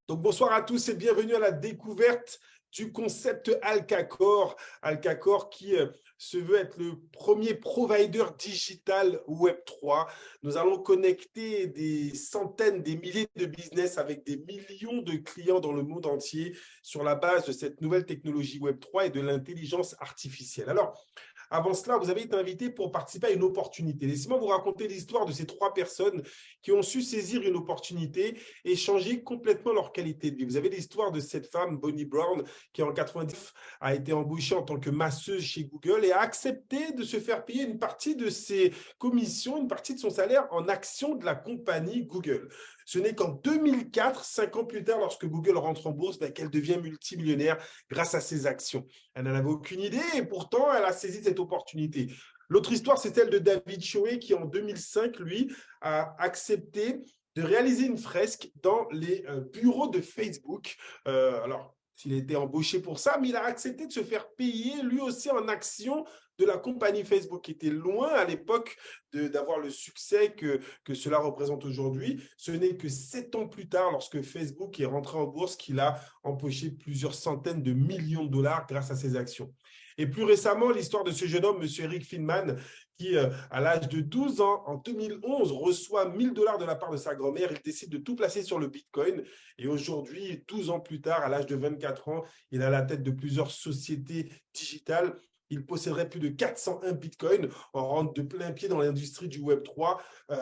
Donc, bonsoir à tous et bienvenue à la découverte du concept Alcacor. Alcacor qui se veut être le premier provider digital Web3. Nous allons connecter des centaines, des milliers de business avec des millions de clients dans le monde entier sur la base de cette nouvelle technologie Web3 et de l'intelligence artificielle. Alors, avant cela, vous avez été invité pour participer à une opportunité. Laissez-moi vous raconter l'histoire de ces trois personnes qui ont su saisir une opportunité et changer complètement leur qualité de vie. Vous avez l'histoire de cette femme, Bonnie Brown, qui en 90 a été embauchée en tant que masseuse chez Google et a accepté de se faire payer une partie de ses commissions, une partie de son salaire en actions de la compagnie Google. Ce n'est qu'en 2004, 5 ans plus tard, lorsque Google rentre en bourse, qu'elle devient multimillionnaire grâce à ses actions. Elle n'en avait aucune idée et pourtant, elle a saisi cette opportunité. L'autre histoire, c'est celle de David Choe qui, en 2005, lui, a accepté de réaliser une fresque dans les bureaux de Facebook. Alors, s'il a été embauché pour ça, mais il a accepté de se faire payer lui aussi en action de la compagnie Facebook, qui était loin à l'époque d'avoir le succès que cela représente aujourd'hui. Ce n'est que 7 ans plus tard, lorsque Facebook est rentré en bourse, qu'il a empoché plusieurs centaines de millions de dollars grâce à ses actions. Et plus récemment, l'histoire de ce jeune homme, M. Eric Finman, qui, à l'âge de 12 ans, en 2011, reçoit 1000 dollars de la part de sa grand-mère. Il décide de tout placer sur le Bitcoin. Et aujourd'hui, 12 ans plus tard, à l'âge de 24 ans, il a la tête de plusieurs sociétés digitales. Il posséderait plus de 401 bitcoins. On rentre de plein pied dans l'industrie du Web3.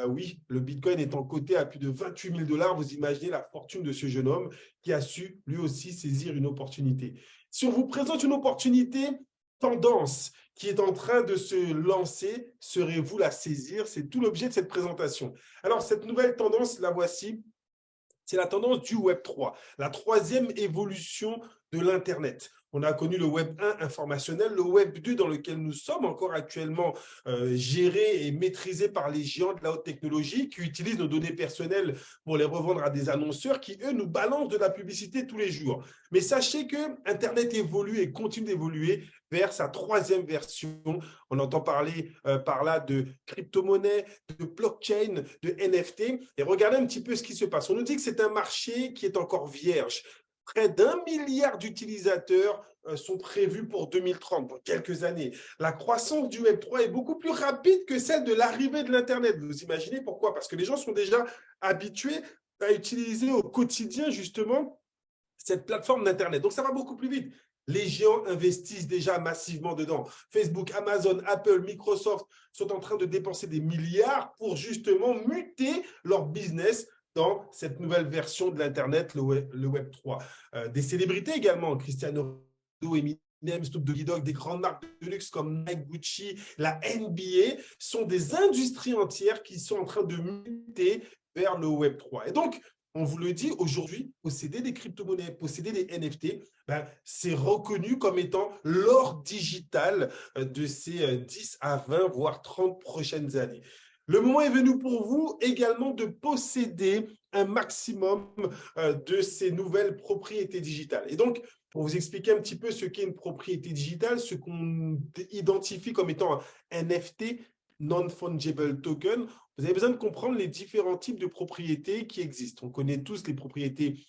Oui, le bitcoin étant coté à plus de 28 000 dollars. Vous imaginez la fortune de ce jeune homme qui a su lui aussi saisir une opportunité. Si on vous présente une opportunité tendance qui est en train de se lancer, serez-vous la saisir? C'est tout l'objet de cette présentation. Alors, cette nouvelle tendance, la voici. C'est la tendance du Web3, la troisième évolution de l'Internet. On a connu le Web 1 informationnel, le Web 2 dans lequel nous sommes encore actuellement gérés et maîtrisés par les géants de la haute technologie qui utilisent nos données personnelles pour les revendre à des annonceurs qui, eux, nous balancent de la publicité tous les jours. Mais sachez que Internet évolue et continue d'évoluer vers sa troisième version. On entend parler par là de crypto-monnaie, de blockchain, de NFT. Et regardez un petit peu ce qui se passe. On nous dit que c'est un marché qui est encore vierge. Près d'1 milliard d'utilisateurs sont prévus pour 2030, pour quelques années. La croissance du Web3 est beaucoup plus rapide que celle de l'arrivée de l'Internet. Vous imaginez pourquoi? Parce que les gens sont déjà habitués à utiliser au quotidien, justement, cette plateforme d'Internet. Donc, ça va beaucoup plus vite. Les géants investissent déjà massivement dedans. Facebook, Amazon, Apple, Microsoft sont en train de dépenser des milliards pour justement muter leur business dans cette nouvelle version de l'Internet, le Web 3. Des célébrités également, Cristiano Ronaldo, Eminem, Snoop Dogg, des grandes marques de luxe comme Nike, Gucci, la NBA, sont des industries entières qui sont en train de muter vers le Web 3. Et donc, on vous le dit, aujourd'hui, posséder des crypto-monnaies, posséder des NFT, c'est reconnu comme étant l'or digital de ces 10 à 20, voire 30 prochaines années. Le moment est venu pour vous également de posséder un maximum de ces nouvelles propriétés digitales. Et donc, pour vous expliquer un petit peu ce qu'est une propriété digitale, ce qu'on identifie comme étant un NFT, non-fungible token, vous avez besoin de comprendre les différents types de propriétés qui existent. On connaît tous les propriétés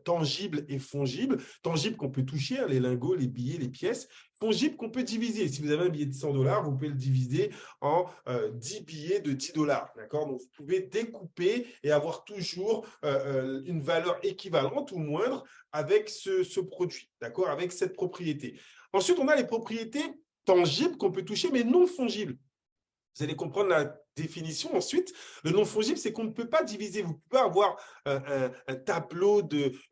tangibles et fongibles. Tangibles qu'on peut toucher, hein, les lingots, les billets, les pièces. Fongibles qu'on peut diviser. Si vous avez un billet de 100 dollars, vous pouvez le diviser en 10 billets de 10 dollars. Donc, vous pouvez découper et avoir toujours une valeur équivalente ou moindre avec ce produit, avec cette propriété. Ensuite, on a les propriétés tangibles qu'on peut toucher, mais non fongibles. Vous allez comprendre la définition ensuite. Le non fongible, c'est qu'on ne peut pas diviser. Vous pouvez avoir un tableau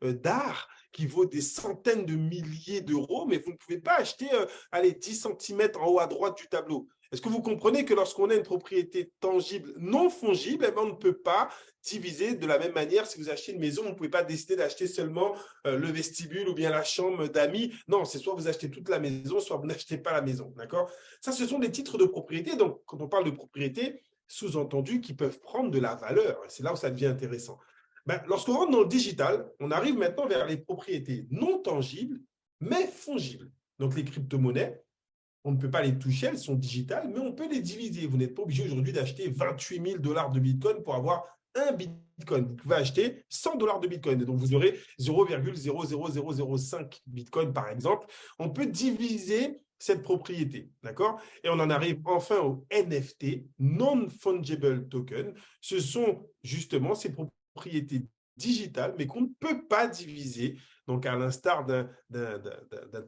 d'art qui vaut des centaines de milliers d'euros, mais vous ne pouvez pas acheter 10 centimètres en haut à droite du tableau. Est-ce que vous comprenez que lorsqu'on a une propriété tangible non fongible, on ne peut pas diviser de la même manière? Si vous achetez une maison, vous ne pouvez pas décider d'acheter seulement le vestibule ou bien la chambre d'amis. Non, c'est soit vous achetez toute la maison, soit vous n'achetez pas la maison. D'accord? Ça, ce sont des titres de propriété. Donc, quand on parle de propriété, sous-entendu qui peuvent prendre de la valeur. C'est là où ça devient intéressant. Lorsqu'on rentre dans le digital, on arrive maintenant vers les propriétés non tangibles, mais fongibles. Donc, les crypto-monnaies, on ne peut pas les toucher, elles sont digitales, mais on peut les diviser. Vous n'êtes pas obligé aujourd'hui d'acheter 28 000 dollars de Bitcoin pour avoir un Bitcoin. Bitcoin. Vous pouvez acheter $100 de Bitcoin. Et donc, vous aurez 0,00005 Bitcoin, par exemple. On peut diviser cette propriété, d'accord? Et on en arrive enfin au NFT, Non-Fungible Token. Ce sont justement ces propriétés digitales, mais qu'on ne peut pas diviser. Donc, à l'instar d'un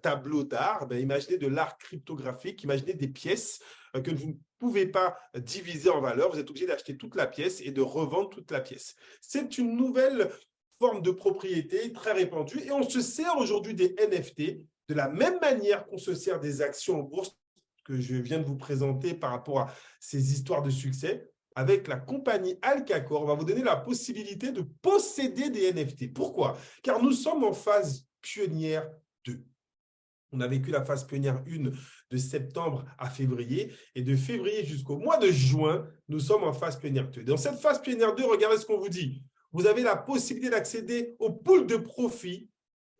tableau d'art, imaginez de l'art cryptographique, imaginez des pièces que vous ne pouvez pas diviser en valeur. Vous êtes obligé d'acheter toute la pièce et de revendre toute la pièce. C'est une nouvelle forme de propriété très répandue et on se sert aujourd'hui des NFT de la même manière qu'on se sert des actions en bourse que je viens de vous présenter par rapport à ces histoires de succès. Avec la compagnie Alcacor, on va vous donner la possibilité de posséder des NFT. Pourquoi? Car nous sommes en phase pionnière 2. On a vécu la phase pionnière 1 de septembre à février. Et de février jusqu'au mois de juin, nous sommes en phase pionnière 2. Dans cette phase pionnière 2, regardez ce qu'on vous dit. Vous avez la possibilité d'accéder au pool de profit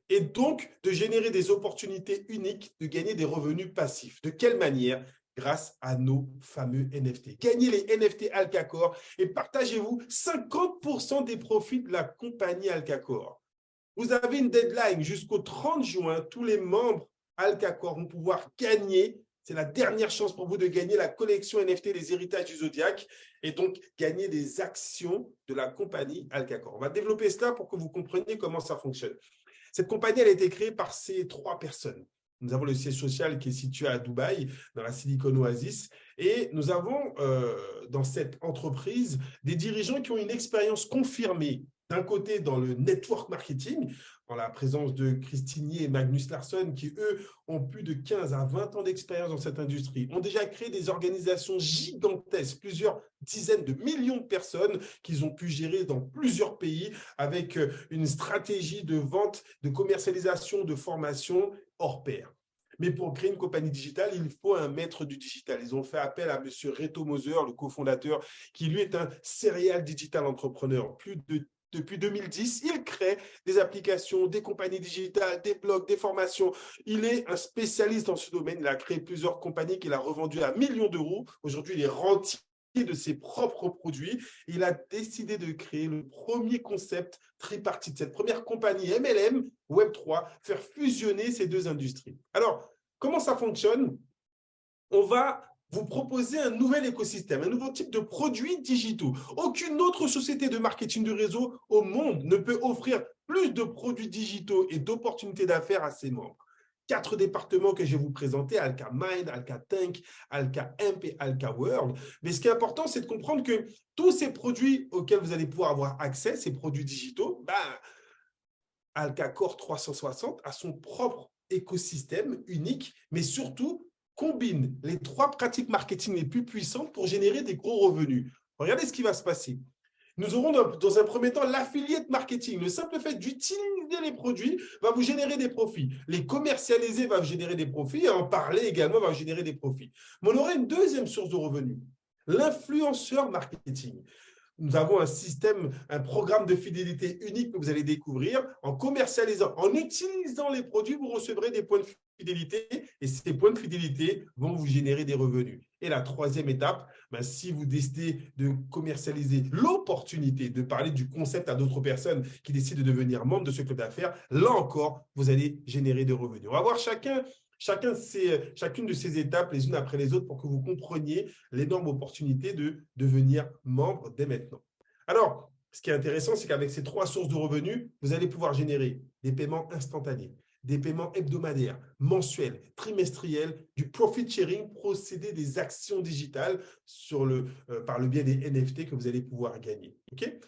et donc de générer des opportunités uniques, de gagner des revenus passifs. De quelle manière? Grâce à nos fameux NFT. Gagnez les NFT Alcacor et partagez-vous 50% des profits de la compagnie Alcacor. Vous avez une deadline jusqu'au 30 juin. Tous les membres Alcacor vont pouvoir gagner. C'est la dernière chance pour vous de gagner la collection NFT des héritages du Zodiac et donc gagner des actions de la compagnie Alcacor. On va développer cela pour que vous compreniez comment ça fonctionne. Cette compagnie, elle a été créée par ces 3 personnes. Nous avons le siège social qui est situé à Dubaï, dans la Silicon Oasis. Et nous avons dans cette entreprise des dirigeants qui ont une expérience confirmée, d'un côté dans le network marketing, en la présence de Christine et Magnus Larsson, qui, eux, ont plus de 15 à 20 ans d'expérience dans cette industrie, ont déjà créé des organisations gigantesques, plusieurs dizaines de millions de personnes qu'ils ont pu gérer dans plusieurs pays avec une stratégie de vente, de commercialisation, de formation hors pair. Mais pour créer une compagnie digitale, il faut un maître du digital. Ils ont fait appel à M. Reto Moser, le cofondateur, qui lui est un serial digital entrepreneur. Depuis 2010, il crée des applications, des compagnies digitales, des blogs, des formations. Il est un spécialiste dans ce domaine. Il a créé plusieurs compagnies qu'il a revendues à millions d'euros. Aujourd'hui, il est rentier de ses propres produits. Il a décidé de créer le premier concept tripartite, cette première compagnie MLM Web3, faire fusionner ces deux industries. Alors, comment ça fonctionne? On va vous proposer un nouvel écosystème, un nouveau type de produits digitaux. Aucune autre société de marketing de réseau au monde ne peut offrir plus de produits digitaux et d'opportunités d'affaires à ses membres. 4 départements que je vais vous présenter, Alka Mind, Alka Tank, Alka Amp et Alka World. Mais ce qui est important, c'est de comprendre que tous ces produits auxquels vous allez pouvoir avoir accès, ces produits digitaux, Alcacor 360 a son propre écosystème unique, mais surtout combine les 3 pratiques marketing les plus puissantes pour générer des gros revenus. Regardez ce qui va se passer. Nous aurons dans un premier temps l'affiliate marketing. Le simple fait d'utiliser les produits va vous générer des profits. Les commercialiser va vous générer des profits et en parler également va vous générer des profits. Mais on aura une deuxième source de revenus, l'influenceur marketing. Nous avons un système, un programme de fidélité unique que vous allez découvrir. En commercialisant, en utilisant les produits, vous recevrez des points de fidélité et ces points de fidélité vont vous générer des revenus. Et la troisième étape, si vous décidez de commercialiser l'opportunité de parler du concept à d'autres personnes qui décident de devenir membres de ce club d'affaires, là encore, vous allez générer des revenus. On va voir chacune de ces étapes les unes après les autres pour que vous compreniez l'énorme opportunité de devenir membre dès maintenant. Alors, ce qui est intéressant, c'est qu'avec ces 3 sources de revenus, vous allez pouvoir générer des paiements instantanés, des paiements hebdomadaires, mensuels, trimestriels, du profit sharing, procéder des actions digitales par le biais des NFT que vous allez pouvoir gagner. Okay?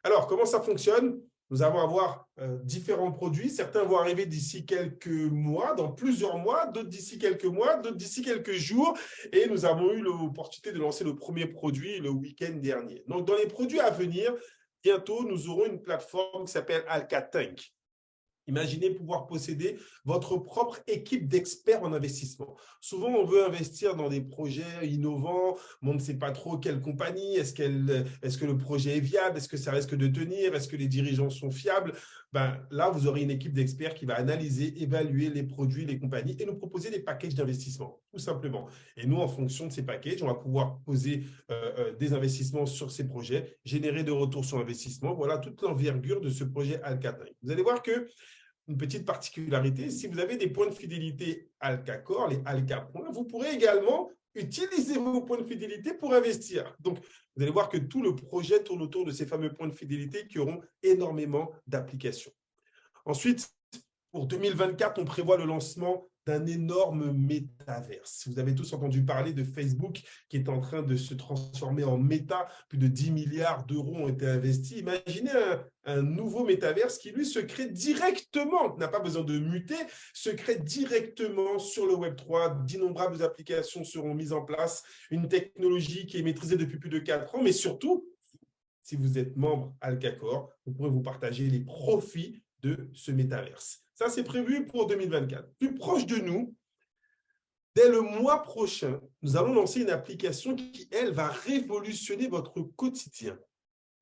Alors, comment ça fonctionne? Nous allons avoir différents produits. Certains vont arriver d'ici quelques mois, dans plusieurs mois, d'autres d'ici quelques mois, d'autres d'ici quelques jours. Et nous avons eu l'opportunité de lancer le premier produit le week-end dernier. Donc, dans les produits à venir, bientôt, nous aurons une plateforme qui s'appelle Alka Tank. Imaginez pouvoir posséder votre propre équipe d'experts en investissement. Souvent, on veut investir dans des projets innovants, mais on ne sait pas trop quelle compagnie, est-ce que le projet est viable, est-ce que ça risque de tenir, est-ce que les dirigeants sont fiables. Là, vous aurez une équipe d'experts qui va analyser, évaluer les produits, les compagnies et nous proposer des packages d'investissement, tout simplement. Et nous, en fonction de ces packages, on va pouvoir poser des investissements sur ces projets, générer de retours sur investissement. Voilà toute l'envergure de ce projet Alcatel. Vous allez voir que une petite particularité, si vous avez des points de fidélité Alcacor, les Alca points, vous pourrez également utiliser vos points de fidélité pour investir. Donc, vous allez voir que tout le projet tourne autour de ces fameux points de fidélité qui auront énormément d'applications. Ensuite, pour 2024, on prévoit le lancement d'un énorme métaverse. Vous avez tous entendu parler de Facebook qui est en train de se transformer en méta. Plus de 10 milliards d'euros ont été investis. Imaginez un nouveau métaverse qui, lui, se crée directement, n'a pas besoin de muter, se crée directement sur le Web3. D'innombrables applications seront mises en place, une technologie qui est maîtrisée depuis plus de 4 ans, mais surtout, si vous êtes membre Alcacor, vous pourrez vous partager les profits de ce métaverse. Ça, c'est prévu pour 2024. Plus proche de nous, dès le mois prochain, nous allons lancer une application qui, elle, va révolutionner votre quotidien.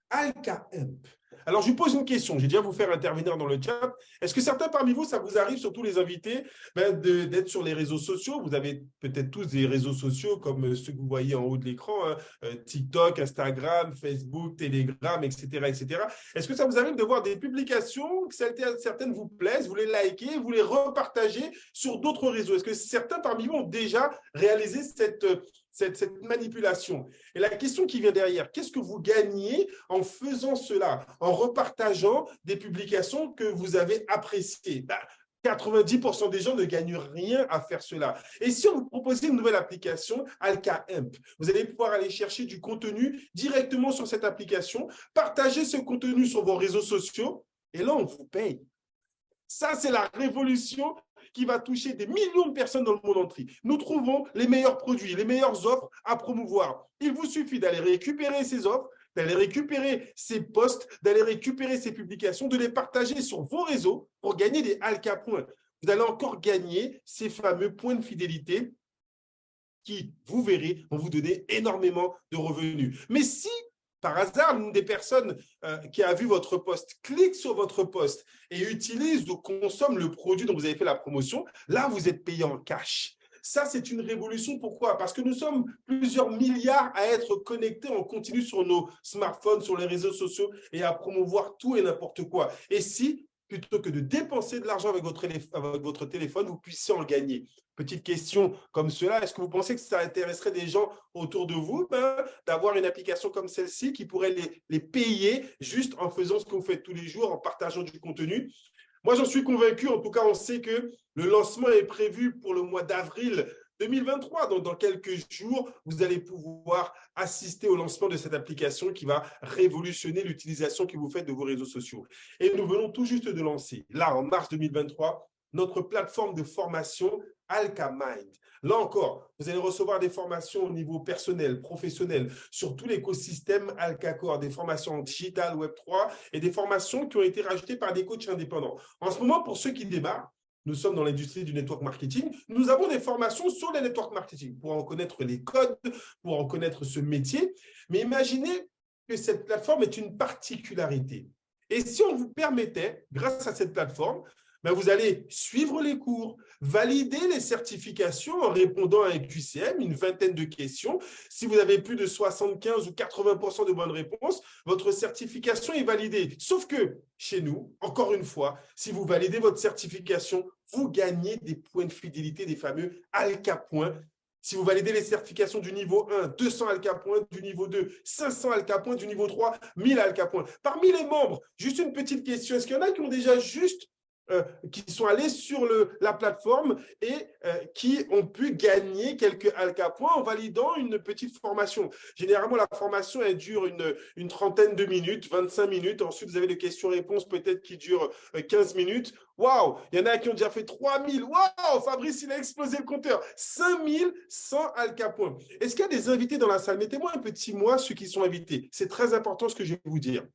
AlcaHemp. Alors, je vous pose une question. J'ai déjà vous faire intervenir dans le chat. Est-ce que certains parmi vous, ça vous arrive, surtout les invités, d'être sur les réseaux sociaux? Vous avez peut-être tous des réseaux sociaux comme ceux que vous voyez en haut de l'écran, TikTok, Instagram, Facebook, Telegram, etc., etc. Est-ce que ça vous arrive de voir des publications, que certaines vous plaisent, vous les likez, vous les repartagez sur d'autres réseaux? Est-ce que certains parmi vous ont déjà réalisé cette manipulation? Et la question qui vient derrière, qu'est-ce que vous gagnez en faisant cela, en repartageant des publications que vous avez appréciées? 90% des gens ne gagnent rien à faire cela. Et si on vous proposait une nouvelle application, AlcaHemp, vous allez pouvoir aller chercher du contenu directement sur cette application, partager ce contenu sur vos réseaux sociaux, et là, on vous paye. Ça, c'est la révolution qui va toucher des millions de personnes dans le monde entier. Nous trouvons les meilleurs produits, les meilleures offres à promouvoir. Il vous suffit d'aller récupérer ces offres, d'aller récupérer ces posts, d'aller récupérer ces publications, de les partager sur vos réseaux pour gagner des Alca points. Vous allez encore gagner ces fameux points de fidélité qui, vous verrez, vont vous donner énormément de revenus. Mais si par hasard, l'une des personnes qui a vu votre post clique sur votre post et utilise ou consomme le produit dont vous avez fait la promotion, là, vous êtes payé en cash. Ça, c'est une révolution. Pourquoi? Parce que nous sommes plusieurs milliards à être connectés en continu sur nos smartphones, sur les réseaux sociaux et à promouvoir tout et n'importe quoi. Et si, plutôt que de dépenser de l'argent avec votre téléphone, vous puissiez en gagner. Petite question comme cela, est-ce que vous pensez que ça intéresserait des gens autour de vous d'avoir une application comme celle-ci qui pourrait les payer juste en faisant ce que vous faites tous les jours, en partageant du contenu? Moi, j'en suis convaincu. En tout cas, on sait que le lancement est prévu pour le mois d'avril 2023. Donc, dans quelques jours, vous allez pouvoir assister au lancement de cette application qui va révolutionner l'utilisation que vous faites de vos réseaux sociaux. Et nous venons tout juste de lancer, là, en mars 2023, notre plateforme de formation AlcaMind. Là encore, vous allez recevoir des formations au niveau personnel, professionnel, sur tout l'écosystème Alcacor, des formations en digital, Web3 et des formations qui ont été rajoutées par des coachs indépendants. En ce moment, pour ceux qui démarrent, nous sommes dans l'industrie du network marketing, nous avons des formations sur le network marketing pour en connaître les codes, pour en connaître ce métier. Mais imaginez que cette plateforme est une particularité. Et si on vous permettait, grâce à cette plateforme, vous allez suivre les cours, valider les certifications en répondant à un QCM, une vingtaine de questions. Si vous avez plus de 75 ou 80% de bonnes réponses, votre certification est validée. Sauf que chez nous, encore une fois, si vous validez votre certification, vous gagnez des points de fidélité, des fameux Alca points. Si vous validez les certifications du niveau 1, 200 Alca points, du niveau 2, 500 Alca points, du niveau 3, 1000 Alca points. Parmi les membres, juste une petite question, est-ce qu'il y en a qui ont déjà qui sont allés sur la plateforme et qui ont pu gagner quelques Alca points en validant une petite formation? Généralement, la formation, elle dure une trentaine de minutes, 25 minutes. Ensuite, vous avez des questions-réponses peut-être qui durent 15 minutes. Waouh! Il y en a qui ont déjà fait 3000. Waouh! Fabrice, il a explosé le compteur. 5100 Alca points. Est-ce qu'il y a des invités dans la salle? Mettez-moi un petit moi, ceux qui sont invités. C'est très important ce que je vais vous dire.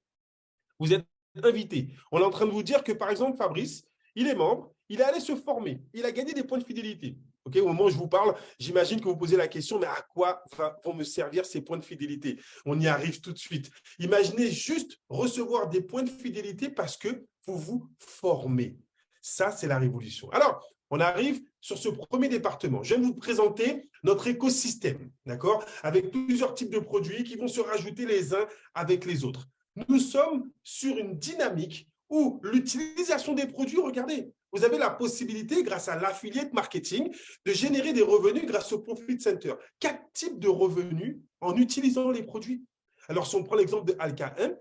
Vous êtes invité. On est en train de vous dire que, par exemple, Fabrice, il est membre, il est allé se former, il a gagné des points de fidélité. Okay, au moment où je vous parle, j'imagine que vous posez la question, mais à quoi vont me servir ces points de fidélité? On y arrive tout de suite. Imaginez juste recevoir des points de fidélité parce que vous vous formez. Ça, c'est la révolution. Alors, on arrive sur ce premier département. Je viens de vous présenter notre écosystème, d'accord, avec plusieurs types de produits qui vont se rajouter les uns avec les autres. Nous sommes sur une dynamique où l'utilisation des produits, regardez, vous avez la possibilité, grâce à l'affiliate marketing, de générer des revenus grâce au Profit Center. 4 types de revenus en utilisant les produits. Alors, si on prend l'exemple de Alka 1,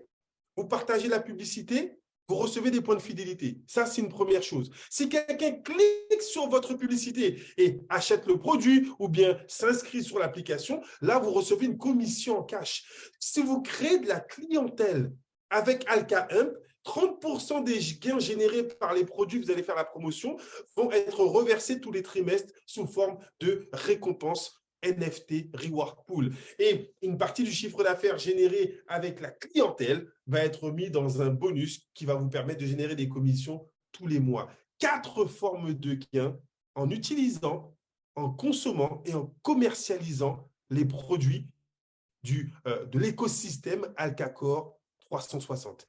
vous partagez la publicité, vous recevez des points de fidélité. Ça, c'est une première chose. Si quelqu'un clique sur votre publicité et achète le produit ou bien s'inscrit sur l'application, là, vous recevez une commission en cash. Si vous créez de la clientèle avec Alka 1, 30% des gains générés par les produits que vous allez faire la promotion vont être reversés tous les trimestres sous forme de récompense NFT Reward Pool. Et une partie du chiffre d'affaires généré avec la clientèle va être mis dans un bonus qui va vous permettre de générer des commissions tous les mois. 4 formes de gains en utilisant, en consommant et en commercialisant les produits de l'écosystème Alkacor 360.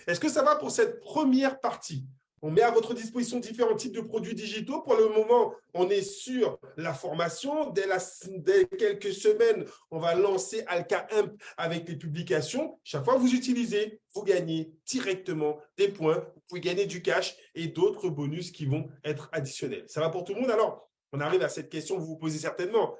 Est-ce que ça va pour cette première partie? On met à votre disposition différents types de produits digitaux. Pour le moment, on est sur la formation. Dès quelques semaines, on va lancer Alka Imp avec les publications. Chaque fois que vous utilisez, vous gagnez directement des points. Vous pouvez gagner du cash et d'autres bonus qui vont être additionnels. Ça va pour tout le monde? Alors, on arrive à cette question que vous vous posez certainement.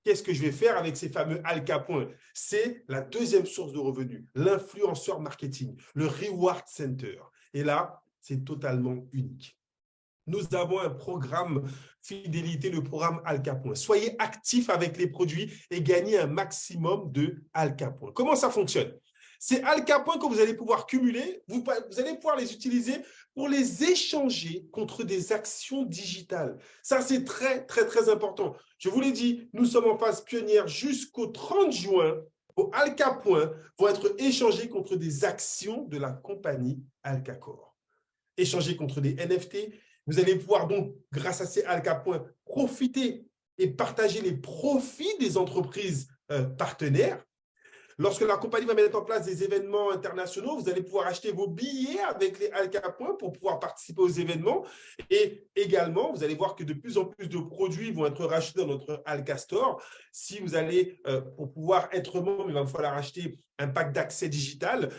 Qu'est-ce que je vais faire avec ces fameux Alka points? C'est la deuxième source de revenus, l'influenceur marketing, le Reward Center. Et là, c'est totalement unique. Nous avons un programme fidélité, le programme Alka Point. Soyez actifs avec les produits et gagnez un maximum de Alka Point. Comment ça fonctionne? Ces Alka Points que vous allez pouvoir cumuler, vous allez pouvoir les utiliser pour les échanger contre des actions digitales. Ça, c'est très, très, très important. Je vous l'ai dit, nous sommes en phase pionnière jusqu'au 30 juin. Vos Alka Points vont être échangés contre des actions de la compagnie Alkacor. Échanger contre des NFT. Vous allez pouvoir donc, grâce à ces Alka Points, profiter et partager les profits des entreprises partenaires. Lorsque la compagnie va mettre en place des événements internationaux, vous allez pouvoir acheter vos billets avec les Alka Points pour pouvoir participer aux événements. Et également, vous allez voir que de plus en plus de produits vont être rachetés dans notre Alka Store. Si vous allez, pour pouvoir être membre, il va falloir acheter un pack d'accès digital.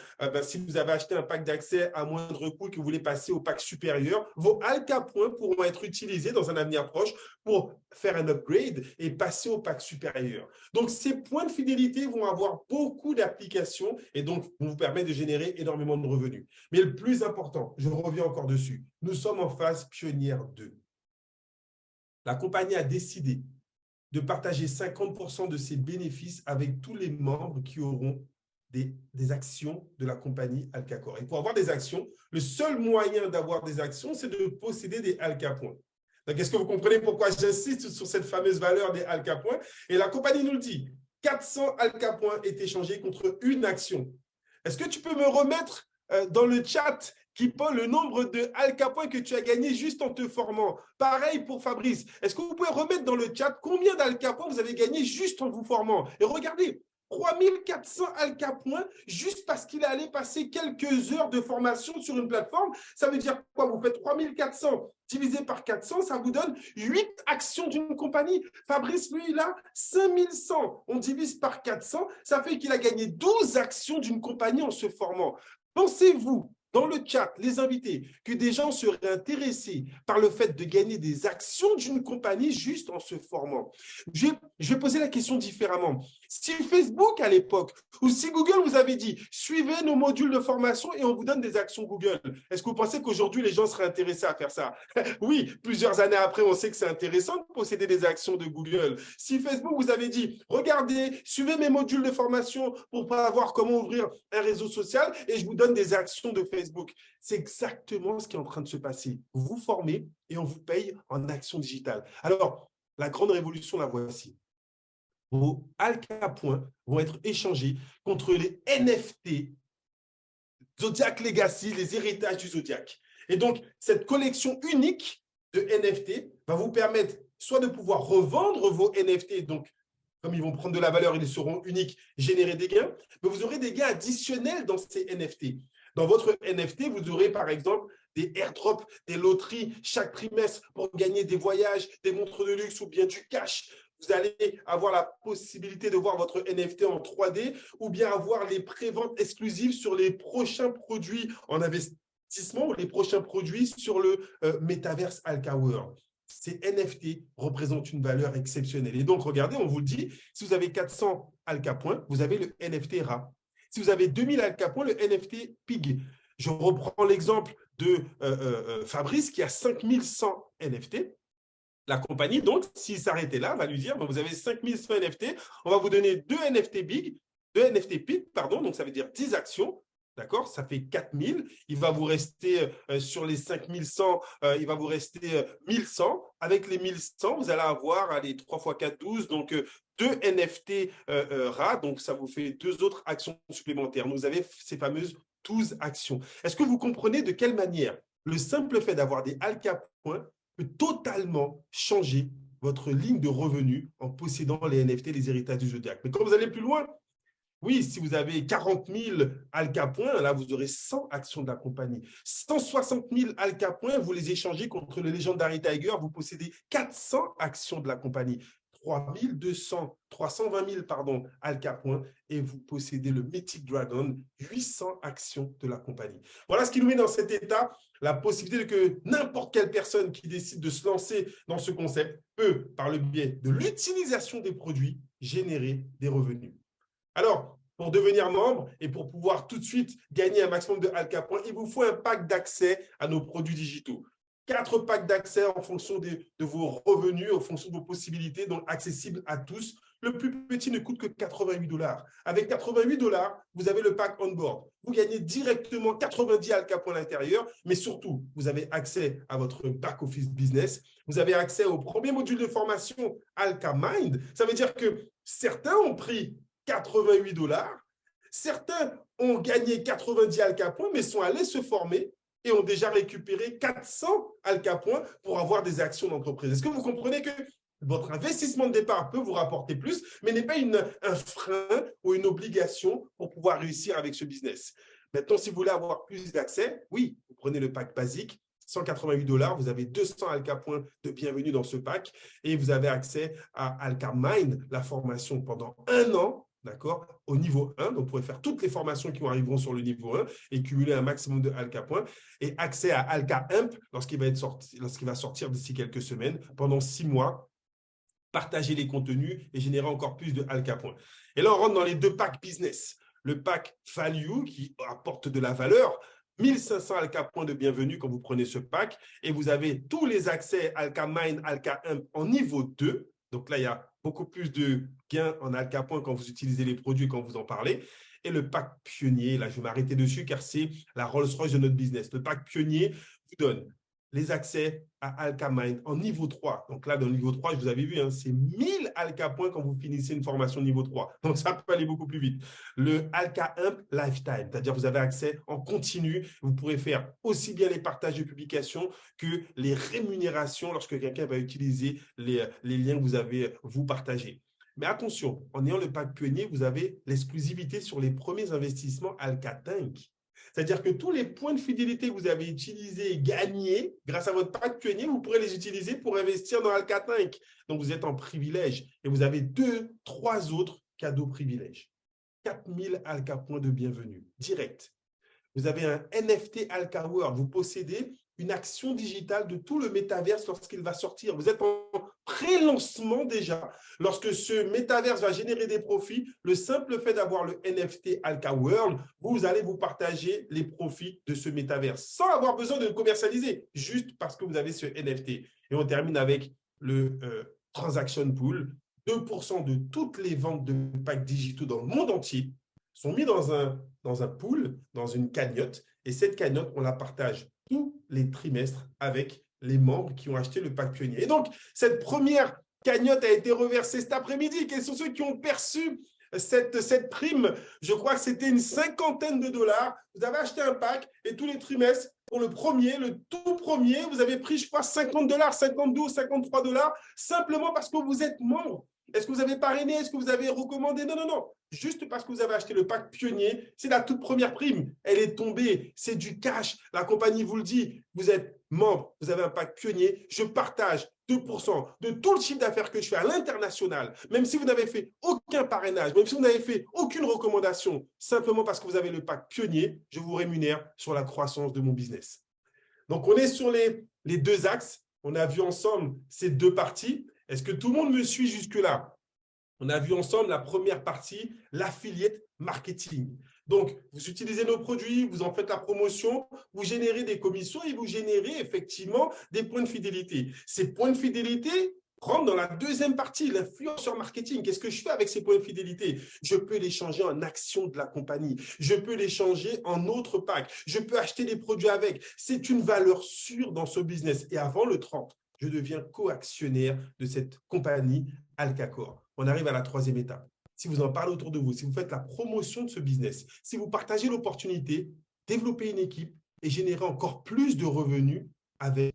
Si vous avez acheté un pack d'accès à moindre coût et que vous voulez passer au pack supérieur, vos Alka Points pourront être utilisés dans un avenir proche pour faire un upgrade et passer au pack supérieur. Donc, ces points de fidélité vont avoir beaucoup d'applications et donc vont vous permettre de générer énormément de revenus. Mais le plus important, je reviens encore dessus, nous sommes en phase pionnière 2. La compagnie a décidé de partager 50% de ses bénéfices avec tous les membres qui auront des actions de la compagnie Alkacor. Et pour avoir des actions, le seul moyen d'avoir des actions, c'est de posséder des Alka Points. Donc, est-ce que vous comprenez pourquoi j'insiste sur cette fameuse valeur des Alka Points? Et la compagnie nous le dit, 400 Alka Points est échangé contre une action. Est-ce que tu peux me remettre dans le chat le nombre de Alka Points que tu as gagné juste en te formant? Pareil pour Fabrice. Est-ce que vous pouvez remettre dans le chat combien d'Alka Points vous avez gagné juste en vous formant? Et regardez, 3400 Alka Points juste parce qu'il est allé passer quelques heures de formation sur une plateforme. Ça veut dire quoi? Vous faites 3400 divisé par 400, ça vous donne 8 actions d'une compagnie. Fabrice, lui, il a 5100. On divise par 400, ça fait qu'il a gagné 12 actions d'une compagnie en se formant. Pensez-vous, dans le chat, les invités, que des gens seraient intéressés par le fait de gagner des actions d'une compagnie juste en se formant? Je vais poser la question différemment. Si Facebook, à l'époque, ou si Google vous avait dit « Suivez nos modules de formation et on vous donne des actions Google », est-ce que vous pensez qu'aujourd'hui, les gens seraient intéressés à faire ça? Oui, plusieurs années après, on sait que c'est intéressant de posséder des actions de Google. Si Facebook vous avait dit « Regardez, suivez mes modules de formation pour savoir comment ouvrir un réseau social et je vous donne des actions de Facebook », c'est exactement ce qui est en train de se passer. Vous vous formez et on vous paye en actions digitales. Alors, la grande révolution, la voici. Vos Alka Points vont être échangés contre les NFT Zodiac Legacy, les héritages du Zodiac. Et donc, cette collection unique de NFT va vous permettre soit de pouvoir revendre vos NFT, donc comme ils vont prendre de la valeur, ils seront uniques, générer des gains, mais vous aurez des gains additionnels dans ces NFT. Dans votre NFT, vous aurez par exemple des airdrops, des loteries chaque trimestre pour gagner des voyages, des montres de luxe ou bien du cash. Vous allez avoir la possibilité de voir votre NFT en 3D ou bien avoir les préventes exclusives sur les prochains produits en investissement ou les prochains produits sur le Metaverse Alka World. Ces NFT représentent une valeur exceptionnelle. Et donc, regardez, on vous le dit, si vous avez 400 Alka points, vous avez le NFT RA. Si vous avez 2000 Alka points, le NFT PIG. Je reprends l'exemple de Fabrice qui a 5100 NFT. La compagnie, donc, s'il s'arrêtait là, va lui dire, vous avez 5100 NFT, on va vous donner 2 NFT PIG, pardon, donc ça veut dire 10 actions. D'accord, ça fait 4000. Il va vous rester sur les 5100, il va vous rester 1100. Avec les 1100, vous allez avoir allez, 3 x 4, 12, donc 2 NFT RA. Donc, ça vous fait 2 autres actions supplémentaires. Vous avez ces fameuses 12 actions. Est-ce que vous comprenez de quelle manière le simple fait d'avoir des Alka points peut totalement changer votre ligne de revenus en possédant les NFT, les héritages du Zodiac? Mais quand vous allez plus loin, oui, si vous avez 40 000 Alka points, là, vous aurez 100 actions de la compagnie. 160 000 Alka points, vous les échangez contre le Legendary Tiger, vous possédez 400 actions de la compagnie. 320 000 Alka points et vous possédez le Mythic Dragon, 800 actions de la compagnie. Voilà ce qui nous met dans cet état, la possibilité que n'importe quelle personne qui décide de se lancer dans ce concept peut, par le biais de l'utilisation des produits, générer des revenus. Alors, pour devenir membre et pour pouvoir tout de suite gagner un maximum de Alka points, il vous faut un pack d'accès à nos produits digitaux. 4 packs d'accès en fonction de vos revenus, en fonction de vos possibilités, donc accessibles à tous. Le plus petit ne coûte que 88 $. Avec 88 $, vous avez le pack on-board. Vous gagnez directement 90 Alka points à l'intérieur, mais surtout, vous avez accès à votre back-office business. Vous avez accès au premier module de formation Alka Mind. Ça veut dire que certains ont pris 88 $, certains ont gagné 90 Alka points, mais sont allés se former et ont déjà récupéré 400 Alka points pour avoir des actions d'entreprise. Est-ce que vous comprenez que votre investissement de départ peut vous rapporter plus, mais n'est pas un frein ou une obligation pour pouvoir réussir avec ce business? Maintenant, si vous voulez avoir plus d'accès, oui, vous prenez le pack basique, 188 $, vous avez 200 Alka points de bienvenue dans ce pack et vous avez accès à Alka Mind, la formation pendant 1 an, d'accord, au niveau 1. Donc, vous pourrez faire toutes les formations qui arriveront sur le niveau 1 et cumuler un maximum de Alka points et accès à Alka Imp lorsqu'il va sortir d'ici quelques semaines pendant 6 mois. Partager les contenus et générer encore plus de Alka points. Et là, on rentre dans les 2 packs business. Le pack Value qui apporte de la valeur, 1500 Alka points de bienvenue quand vous prenez ce pack et vous avez tous les accès Alka Mind, Alka Imp en niveau 2. Donc là, il y a beaucoup plus de gains en Alka points quand vous utilisez les produits, quand vous en parlez. Et le pack pionnier, là, je vais m'arrêter dessus car c'est la Rolls-Royce de notre business. Le pack pionnier vous donne les accès à Alka Mind en niveau 3. Donc là, dans le niveau 3, je vous avais vu, hein, c'est 1000 Alka points quand vous finissez une formation niveau 3. Donc ça peut aller beaucoup plus vite. Le Alka Imp Lifetime, c'est-à-dire vous avez accès en continu. Vous pourrez faire aussi bien les partages de publications que les rémunérations lorsque quelqu'un va utiliser les liens que vous avez vous partagés. Mais attention, en ayant le pack pionnier, vous avez l'exclusivité sur les premiers investissements Alka Tank. C'est-à-dire que tous les points de fidélité que vous avez utilisés et gagnés grâce à votre pack pionnier, vous pourrez les utiliser pour investir dans Alka Tank. Donc, vous êtes en privilège et vous avez 2, 3 autres cadeaux privilèges. 4000 Alka points de bienvenue, direct. Vous avez un NFT Alka World. Vous possédez une action digitale de tout le métaverse lorsqu'il va sortir. Vous êtes en pré-lancement déjà. Lorsque ce métaverse va générer des profits, le simple fait d'avoir le NFT Alka World, vous allez vous partager les profits de ce métaverse sans avoir besoin de le commercialiser, juste parce que vous avez ce NFT. Et on termine avec le Transaction Pool. 2% de toutes les ventes de packs digitaux dans le monde entier sont mis dans un pool, dans une cagnotte. Et cette cagnotte, on la partage tous les trimestres avec les membres qui ont acheté le pack pionnier. Et donc, cette première cagnotte a été reversée cet après-midi. Quels sont ceux qui ont perçu cette prime? Je crois que c'était une 50aine de $. Vous avez acheté un pack et tous les trimestres, pour le premier, le tout premier, vous avez pris, je crois, 50 $, 52, 53 $, simplement parce que vous êtes membre. Est-ce que vous avez parrainé? Est-ce que vous avez recommandé? Non, non, non. Juste parce que vous avez acheté le pack pionnier, c'est la toute première prime. Elle est tombée, c'est du cash. La compagnie vous le dit, vous êtes membre, vous avez un pack pionnier. Je partage 2% de tout le chiffre d'affaires que je fais à l'international, même si vous n'avez fait aucun parrainage, même si vous n'avez fait aucune recommandation, simplement parce que vous avez le pack pionnier, je vous rémunère sur la croissance de mon business. Donc, on est sur les deux axes. On a vu ensemble ces deux parties. Est-ce que tout le monde me suit jusque-là? On a vu ensemble la première partie, l'affiliate marketing. Donc, vous utilisez nos produits, vous en faites la promotion, vous générez des commissions et vous générez effectivement des points de fidélité. Ces points de fidélité rentrent dans la deuxième partie, l'influenceur marketing. Qu'est-ce que je fais avec ces points de fidélité? Je peux les changer en actions de la compagnie. Je peux les changer en autres packs. Je peux acheter des produits avec. C'est une valeur sûre dans ce business. Et avant le 30, je deviens co-actionnaire de cette compagnie Alcacor. On arrive à la troisième étape. Si vous en parlez autour de vous, si vous faites la promotion de ce business, si vous partagez l'opportunité, développer une équipe et générer encore plus de revenus avec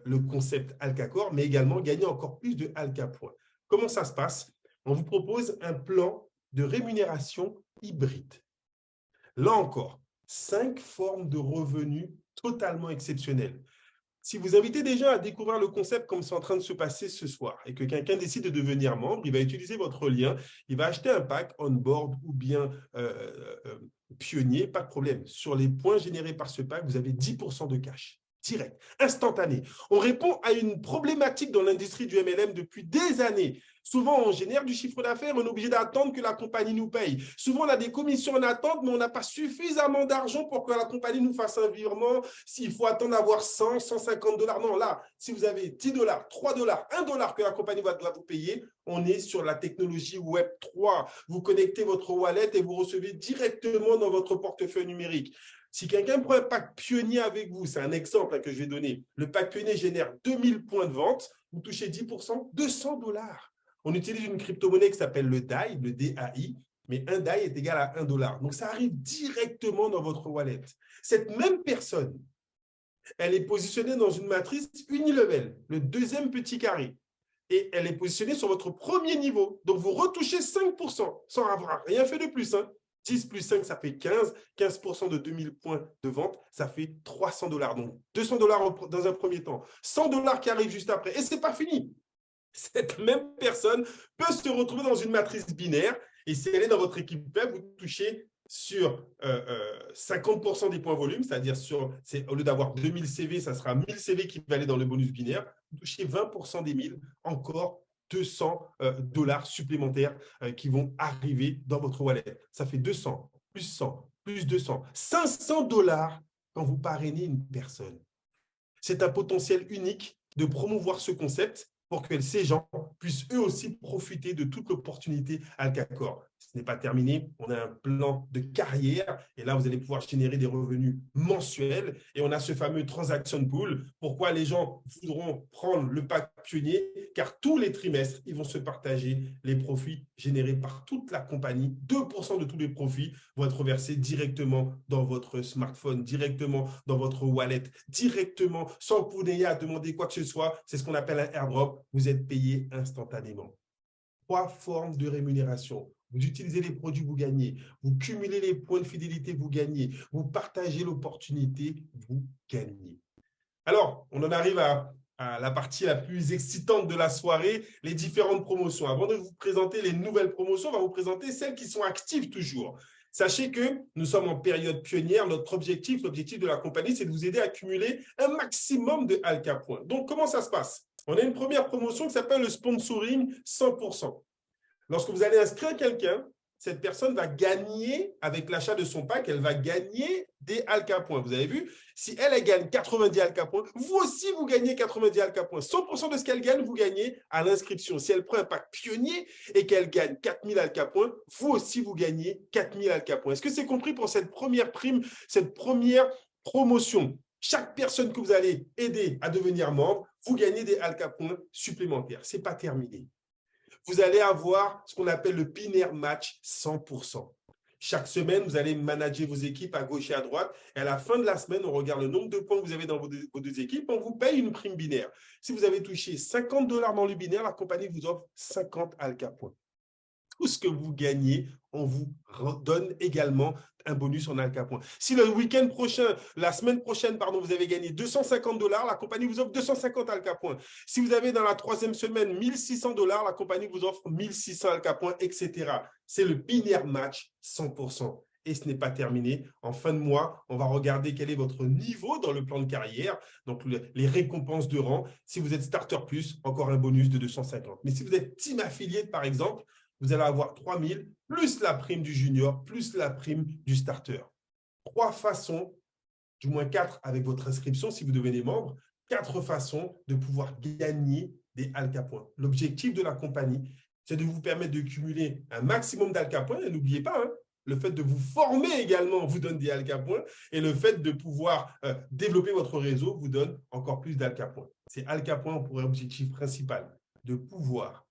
le concept Alcacor, mais également gagner encore plus de Alcapoints. Comment ça se passe? On vous propose un plan de rémunération hybride. Là encore, 5 formes de revenus totalement exceptionnelles. Si vous invitez des gens à découvrir le concept comme c'est en train de se passer ce soir et que quelqu'un décide de devenir membre, il va utiliser votre lien, il va acheter un pack on-board ou bien pionnier, pas de problème. Sur les points générés par ce pack, vous avez 10% de cash. Direct, instantané. On répond à une problématique dans l'industrie du MLM depuis des années. Souvent, on génère du chiffre d'affaires, on est obligé d'attendre que la compagnie nous paye. Souvent, on a des commissions en attente, mais on n'a pas suffisamment d'argent pour que la compagnie nous fasse un virement. S'il faut attendre d'avoir 100, 150 $. Non, là, si vous avez 10 $, 3 $, 1 $ que la compagnie va vous payer, on est sur la technologie Web 3. Vous connectez votre wallet et vous recevez directement dans votre portefeuille numérique. Si quelqu'un prend un pack pionnier avec vous, c'est un exemple que je vais donner. Le pack pionnier génère 2000 points de vente, vous touchez 10%, 200 $. On utilise une crypto-monnaie qui s'appelle le DAI, le DAI, mais un DAI est égal à 1 $. Donc, ça arrive directement dans votre wallet. Cette même personne, elle est positionnée dans une matrice unilevel, le deuxième petit carré. Et elle est positionnée sur votre premier niveau. Donc, vous retouchez 5% sans avoir rien fait de plus. 10 plus 5, ça fait 15. 15% de 2000 points de vente, ça fait 300 $. Donc, 200 $ dans un premier temps. 100 $ qui arrivent juste après. Et ce n'est pas fini. Cette même personne peut se retrouver dans une matrice binaire. Et si elle est dans votre équipe web, vous touchez sur 50% des points volume, c'est-à-dire au lieu d'avoir 2000 CV, ça sera 1000 CV qui va aller dans le bonus binaire. Vous touchez 20% des 1000, encore 200 $ supplémentaires qui vont arriver dans votre wallet. Ça fait 200, plus 100, plus 200, 500 $ quand vous parrainez une personne. C'est un potentiel unique de promouvoir ce concept pour que ces gens puissent eux aussi profiter de toute l'opportunité Alcacor. Ce n'est pas terminé, on a un plan de carrière et là, vous allez pouvoir générer des revenus mensuels et on a ce fameux transaction pool. Pourquoi les gens voudront prendre le pack pionnier? Car tous les trimestres, ils vont se partager les profits générés par toute la compagnie. 2% de tous les profits vont être versés directement dans votre smartphone, directement dans votre wallet, directement sans que vous n'ayez à demander quoi que ce soit. C'est ce qu'on appelle un airdrop. Vous êtes payé instantanément. 3 formes de rémunération. Vous utilisez les produits, vous gagnez. Vous cumulez les points de fidélité, vous gagnez. Vous partagez l'opportunité, vous gagnez. Alors, on en arrive à la partie la plus excitante de la soirée, les différentes promotions. Avant de vous présenter les nouvelles promotions, on va vous présenter celles qui sont actives toujours. Sachez que nous sommes en période pionnière. Notre objectif, l'objectif de la compagnie, c'est de vous aider à accumuler un maximum de Alcapoints. Donc, comment ça se passe? On a une première promotion qui s'appelle le sponsoring 100%. Lorsque vous allez inscrire quelqu'un, cette personne va gagner, avec l'achat de son pack, elle va gagner des Alcapoints. Vous avez vu? Si elle gagne 90 Alcapoints, vous aussi, vous gagnez 90 Alcapoints. 100% de ce qu'elle gagne, vous gagnez à l'inscription. Si elle prend un pack pionnier et qu'elle gagne 4000 Alcapoints, vous aussi, vous gagnez 4000 Alcapoints. Est-ce que c'est compris pour cette première prime, cette première promotion? Chaque personne que vous allez aider à devenir membre, vous gagnez des Alcapoints supplémentaires. Ce n'est pas terminé. Vous allez avoir ce qu'on appelle le binaire match 100%. Chaque semaine, vous allez manager vos équipes à gauche et à droite. Et à la fin de la semaine, on regarde le nombre de points que vous avez dans vos deux équipes. On vous paye une prime binaire. Si vous avez touché 50 $ dans le binaire, la compagnie vous offre 50 Alka points. Tout ce que vous gagnez, on vous donne également un bonus en Alka points. Si le week-end prochain, la semaine prochaine, pardon, vous avez gagné 250 $, la compagnie vous offre 250 Alka points. Si vous avez dans la troisième semaine 1600 $, la compagnie vous offre 1600 Alka points, etc. C'est le binaire match 100%. Et ce n'est pas terminé. En fin de mois, on va regarder quel est votre niveau dans le plan de carrière, donc les récompenses de rang. Si vous êtes Starter Plus, encore un bonus de 250. Mais si vous êtes Team Affiliate, par exemple, vous allez avoir 3000 plus la prime du junior, plus la prime du starter. 3 façons, du moins 4 avec votre inscription si vous devenez membre, 4 façons de pouvoir gagner des Alka points. L'objectif de la compagnie, c'est de vous permettre de cumuler un maximum d'Alka points. Et n'oubliez pas, le fait de vous former également vous donne des Alka points et le fait de pouvoir développer votre réseau vous donne encore plus d'Alka points. C'est Alka points pour objectif principal, de pouvoir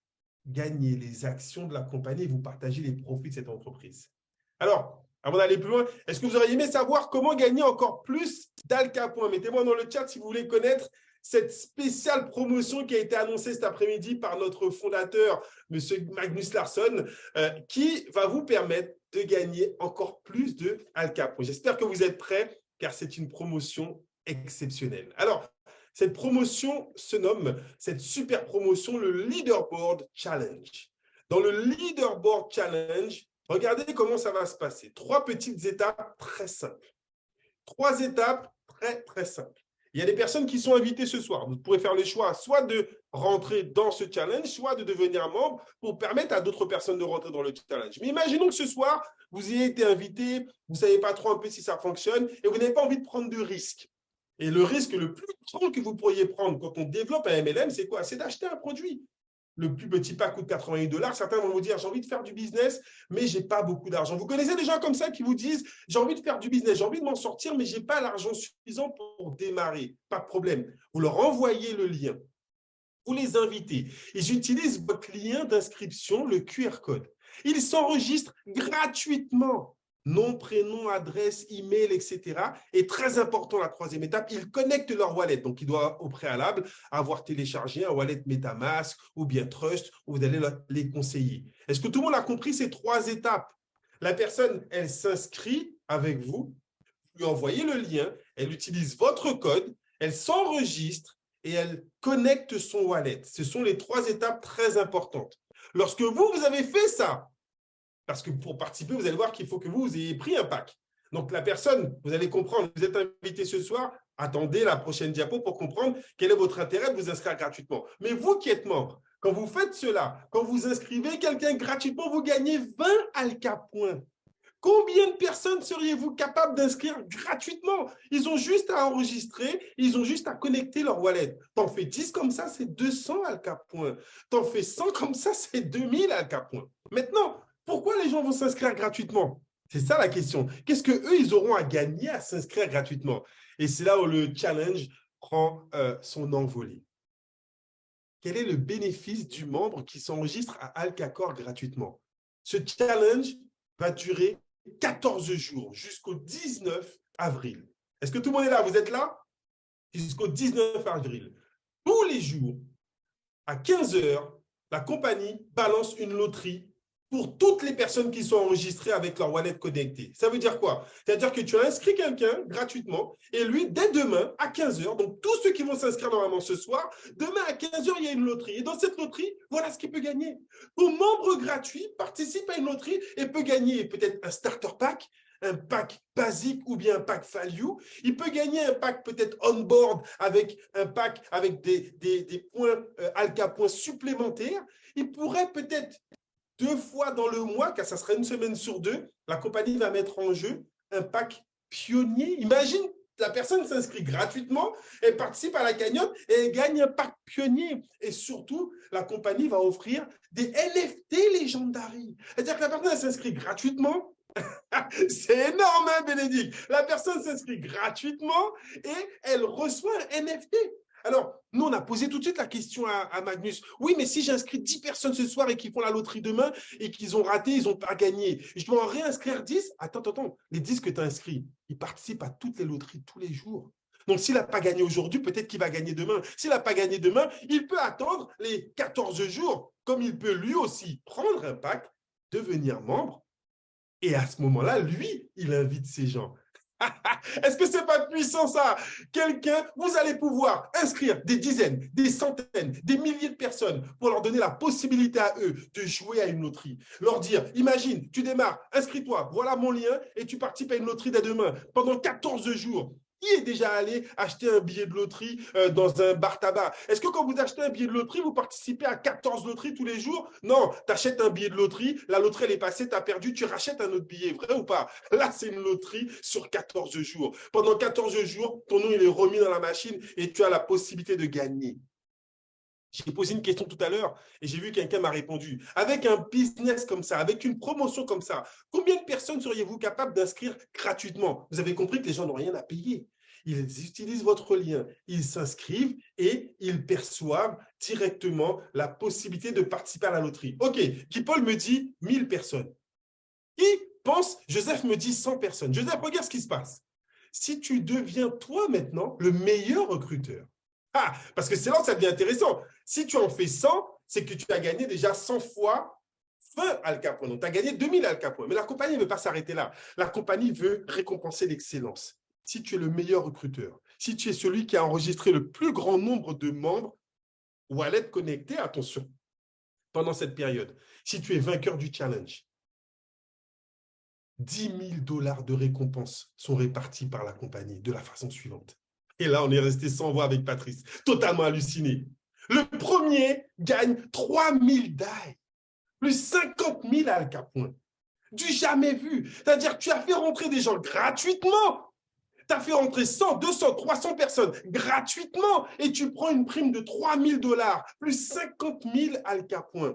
gagner les actions de la compagnie et vous partager les profits de cette entreprise. Alors, avant d'aller plus loin, est-ce que vous auriez aimé savoir comment gagner encore plus d'Alka points? Mettez-moi dans le chat si vous voulez connaître cette spéciale promotion qui a été annoncée cet après-midi par notre fondateur, M. Magnus Larsson, qui va vous permettre de gagner encore plus de Alka points. J'espère que vous êtes prêts, car c'est une promotion exceptionnelle. Alors, cette promotion se nomme, cette super promotion, le Leaderboard Challenge. Dans le Leaderboard Challenge, regardez comment ça va se passer. 3 petites étapes très simples. 3 étapes très, très simples. Il y a des personnes qui sont invitées ce soir. Vous pourrez faire le choix soit de rentrer dans ce challenge, soit de devenir membre pour permettre à d'autres personnes de rentrer dans le challenge. Mais imaginons que ce soir, vous ayez été invité, vous ne savez pas trop un peu si ça fonctionne et vous n'avez pas envie de prendre de risques. Et le risque le plus grand que vous pourriez prendre quand on développe un MLM, c'est quoi? C'est d'acheter un produit. Le plus petit pack coûte 88 $. Certains vont vous dire, j'ai envie de faire du business, mais je n'ai pas beaucoup d'argent. Vous connaissez des gens comme ça qui vous disent, j'ai envie de faire du business, j'ai envie de m'en sortir, mais je n'ai pas l'argent suffisant pour démarrer. Pas de problème. Vous leur envoyez le lien. Vous les invitez. Ils utilisent votre lien d'inscription, le QR code. Ils s'enregistrent gratuitement. Nom, prénom, adresse, email, etc. Et très important, la 3e étape, ils connectent leur wallet. Donc, ils doivent au préalable avoir téléchargé un wallet MetaMask ou bien Trust, où vous allez les conseiller. Est-ce que tout le monde a compris ces 3 étapes? La personne, elle s'inscrit avec vous, vous lui envoyez le lien, elle utilise votre code, elle s'enregistre et elle connecte son wallet. Ce sont les 3 étapes très importantes. Lorsque vous avez fait ça, parce que pour participer, vous allez voir qu'il faut que vous ayez pris un pack. Donc, la personne, vous allez comprendre, vous êtes invité ce soir, attendez la prochaine diapo pour comprendre quel est votre intérêt de vous inscrire gratuitement. Mais vous qui êtes membre, quand vous faites cela, quand vous inscrivez quelqu'un gratuitement, vous gagnez 20 Alka points. Combien de personnes seriez-vous capable d'inscrire gratuitement? Ils ont juste à enregistrer, ils ont juste à connecter leur wallet. T'en fais 10 comme ça, c'est 200 Alka points. T'en fais 100 comme ça, c'est 2000 Alka points. Maintenant, pourquoi les gens vont s'inscrire gratuitement? C'est ça la question. Qu'est-ce qu'eux, ils auront à gagner à s'inscrire gratuitement? Et c'est là où le challenge prend son envolée. Quel est le bénéfice du membre qui s'enregistre à Alkacor gratuitement? Ce challenge va durer 14 jours jusqu'au 19 avril. Est-ce que tout le monde est là? Vous êtes là? Jusqu'au 19 avril. Tous les jours, à 15 h, la compagnie balance une loterie pour toutes les personnes qui sont enregistrées avec leur wallet connecté. Ça veut dire quoi? C'est-à-dire que tu as inscrit quelqu'un gratuitement et lui, dès demain, à 15 h, donc tous ceux qui vont s'inscrire normalement ce soir, demain à 15 h, il y a une loterie. Et dans cette loterie, voilà ce qu'il peut gagner. Ton membre gratuit participe à une loterie et peut gagner peut-être un starter pack, un pack basique ou bien un pack value. Il peut gagner un pack peut-être on-board avec un pack avec des points Alka points supplémentaires. Il pourrait peut-être 2 fois dans le mois, car ça sera une semaine sur 2, la compagnie va mettre en jeu un pack pionnier. Imagine, la personne s'inscrit gratuitement, elle participe à la cagnotte et elle gagne un pack pionnier. Et surtout, la compagnie va offrir des NFT Legendary. C'est-à-dire que la personne s'inscrit gratuitement. C'est énorme, hein, Bénédicte? La personne s'inscrit gratuitement et elle reçoit un NFT. Alors, nous, on a posé tout de suite la question à Magnus. Oui, mais si j'inscris 10 personnes ce soir et qu'ils font la loterie demain et qu'ils ont raté, ils n'ont pas gagné, je dois en réinscrire 10? Attends. Les 10 que tu as inscrits, ils participent à toutes les loteries tous les jours. Donc, s'il n'a pas gagné aujourd'hui, peut-être qu'il va gagner demain. S'il n'a pas gagné demain, il peut attendre les 14 jours, comme il peut lui aussi prendre un pack, devenir membre. Et à ce moment-là, lui, il invite ces gens. Est-ce que c'est pas puissant ça? Vous allez pouvoir inscrire des dizaines, des centaines, des milliers de personnes pour leur donner la possibilité à eux de jouer à une loterie. Leur dire, imagine, tu démarres, inscris-toi, voilà mon lien et tu participes à une loterie dès demain pendant 14 jours. Qui est déjà allé acheter un billet de loterie dans un bar tabac? Est-ce que quand vous achetez un billet de loterie, vous participez à 14 loteries tous les jours? Non, tu achètes un billet de loterie, la loterie elle est passée, tu as perdu, tu rachètes un autre billet, vrai ou pas? Là, c'est une loterie sur 14 jours. Pendant 14 jours, ton nom il est remis dans la machine et tu as la possibilité de gagner. J'ai posé une question tout à l'heure et j'ai vu quelqu'un m'a répondu. Avec un business comme ça, avec une promotion comme ça, combien de personnes seriez-vous capable d'inscrire gratuitement? Vous avez compris que les gens n'ont rien à payer. Ils utilisent votre lien, ils s'inscrivent et ils perçoivent directement la possibilité de participer à la loterie. OK, Paul me dit 1000 personnes. Qui pense, Joseph me dit 100 personnes. Joseph, regarde ce qui se passe. Si tu deviens toi maintenant le meilleur recruteur, parce que c'est là que ça devient intéressant. Si tu en fais 100, c'est que tu as gagné déjà 100 fois 20 Al Capone. Donc, tu as gagné 2000 Al Capone. Mais la compagnie ne veut pas s'arrêter là. La compagnie veut récompenser l'excellence. Si tu es le meilleur recruteur, si tu es celui qui a enregistré le plus grand nombre de membres wallet connectés, attention, pendant cette période, si tu es vainqueur du challenge, 10 000 $ de récompense sont répartis par la compagnie de la façon suivante. Et là, on est resté sans voix avec Patrice, totalement halluciné. Le premier gagne 3 000 DAI, plus 50 000 Al Capone. Du jamais vu. C'est-à-dire que tu as fait rentrer des gens gratuitement. Tu as fait rentrer 100, 200, 300 personnes gratuitement et tu prends une prime de 3 000 $, plus 50 000 Al Capone.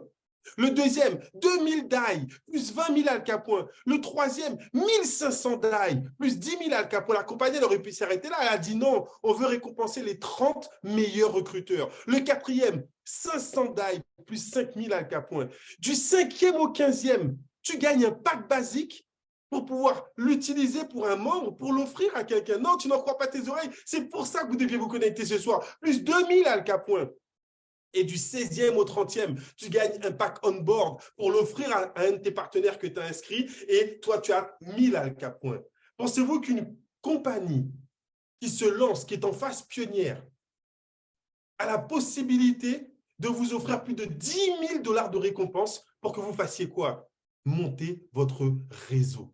Le deuxième, 2000 DAI, plus 20 000 Al Capone. Le troisième, 1500 DAI, plus 10 000 Al Capone. La compagnie aurait pu s'arrêter là. Elle a dit non, on veut récompenser les 30 meilleurs recruteurs. Le quatrième, 500 DAI, plus 5 000 Al Capone. Du cinquième au 15e, tu gagnes un pack basique pour pouvoir l'utiliser pour un membre, pour l'offrir à quelqu'un. Non, tu n'en crois pas tes oreilles. C'est pour ça que vous deviez vous connecter ce soir. Plus 2000 Al Capone. Et du 16e au 30e, tu gagnes un pack on-board pour l'offrir à un de tes partenaires que tu as inscrit et toi, tu as 1000 Al Capone. Pensez-vous qu'une compagnie qui se lance, qui est en phase pionnière, a la possibilité de vous offrir plus de 10 000 $ de récompense pour que vous fassiez quoi? Monter votre réseau.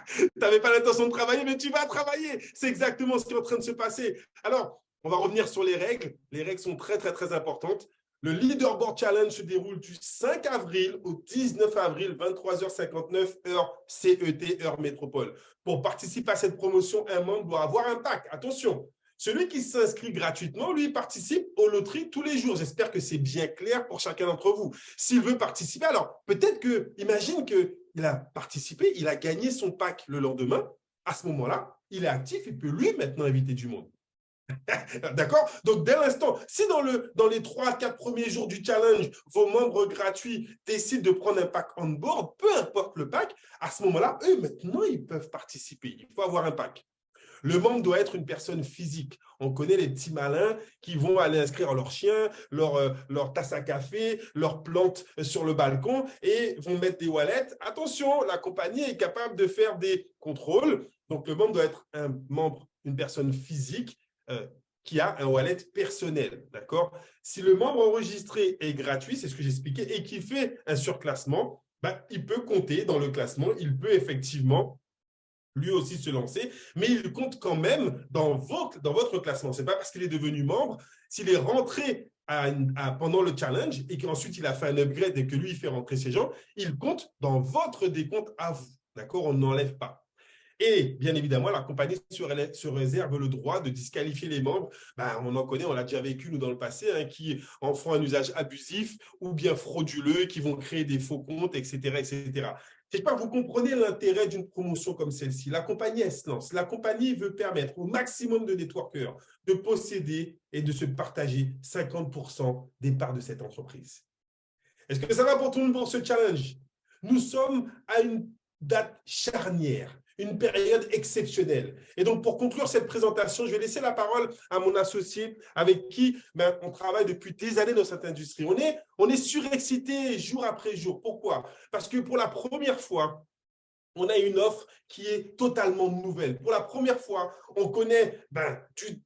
Tu n'avais pas l'intention de travailler, mais tu vas travailler. C'est exactement ce qui est en train de se passer. Alors, on va revenir sur les règles. Les règles sont très, très, très importantes. Le Leaderboard Challenge se déroule du 5 avril au 19 avril, 23h59, heure CET, heure métropole. Pour participer à cette promotion, un membre doit avoir un pack. Attention, celui qui s'inscrit gratuitement, lui, participe aux loteries tous les jours. J'espère que c'est bien clair pour chacun d'entre vous. S'il veut participer, alors peut-être que, imagine qu'il a participé, il a gagné son pack le lendemain. À ce moment-là, il est actif, il peut lui maintenant inviter du monde. D'accord? Donc, dès l'instant, si dans les 3-4 premiers jours du challenge, vos membres gratuits décident de prendre un pack on board, peu importe le pack, à ce moment-là, eux, maintenant, ils peuvent participer. Il faut avoir un pack. Le membre doit être une personne physique. On connaît les petits malins qui vont aller inscrire leur chien, leur tasse à café, leur plante sur le balcon et vont mettre des wallets. Attention, la compagnie est capable de faire des contrôles. Donc, le membre doit être un membre, une personne physique qui a un wallet personnel. D'accord? Si le membre enregistré est gratuit, c'est ce que j'expliquais, et qui fait un surclassement, il peut compter dans le classement. Il peut effectivement lui aussi se lancer, mais il compte quand même dans votre classement. Ce n'est pas parce qu'il est devenu membre, s'il est rentré pendant le challenge et qu'ensuite il a fait un upgrade et que lui, il fait rentrer ses gens, il compte dans votre décompte à vous. D'accord? On n'enlève pas. Et bien évidemment, la compagnie se réserve le droit de disqualifier les membres. On en connaît, on l'a déjà vécu nous dans le passé, qui en font un usage abusif ou bien frauduleux, qui vont créer des faux comptes, etc., etc. Quelque part, vous comprenez l'intérêt d'une promotion comme celle-ci. La compagnie, elle se lance. La compagnie veut permettre au maximum de networkers de posséder et de se partager 50% des parts de cette entreprise. Est-ce que ça va pour tout le monde pour ce challenge? Nous sommes à une date charnière, une période exceptionnelle. Et donc, pour conclure cette présentation, je vais laisser la parole à mon associé avec qui on travaille depuis des années dans cette industrie. On est surexcité jour après jour. Pourquoi? Parce que pour la première fois, on a une offre qui est totalement nouvelle. Pour la première fois, on connaît,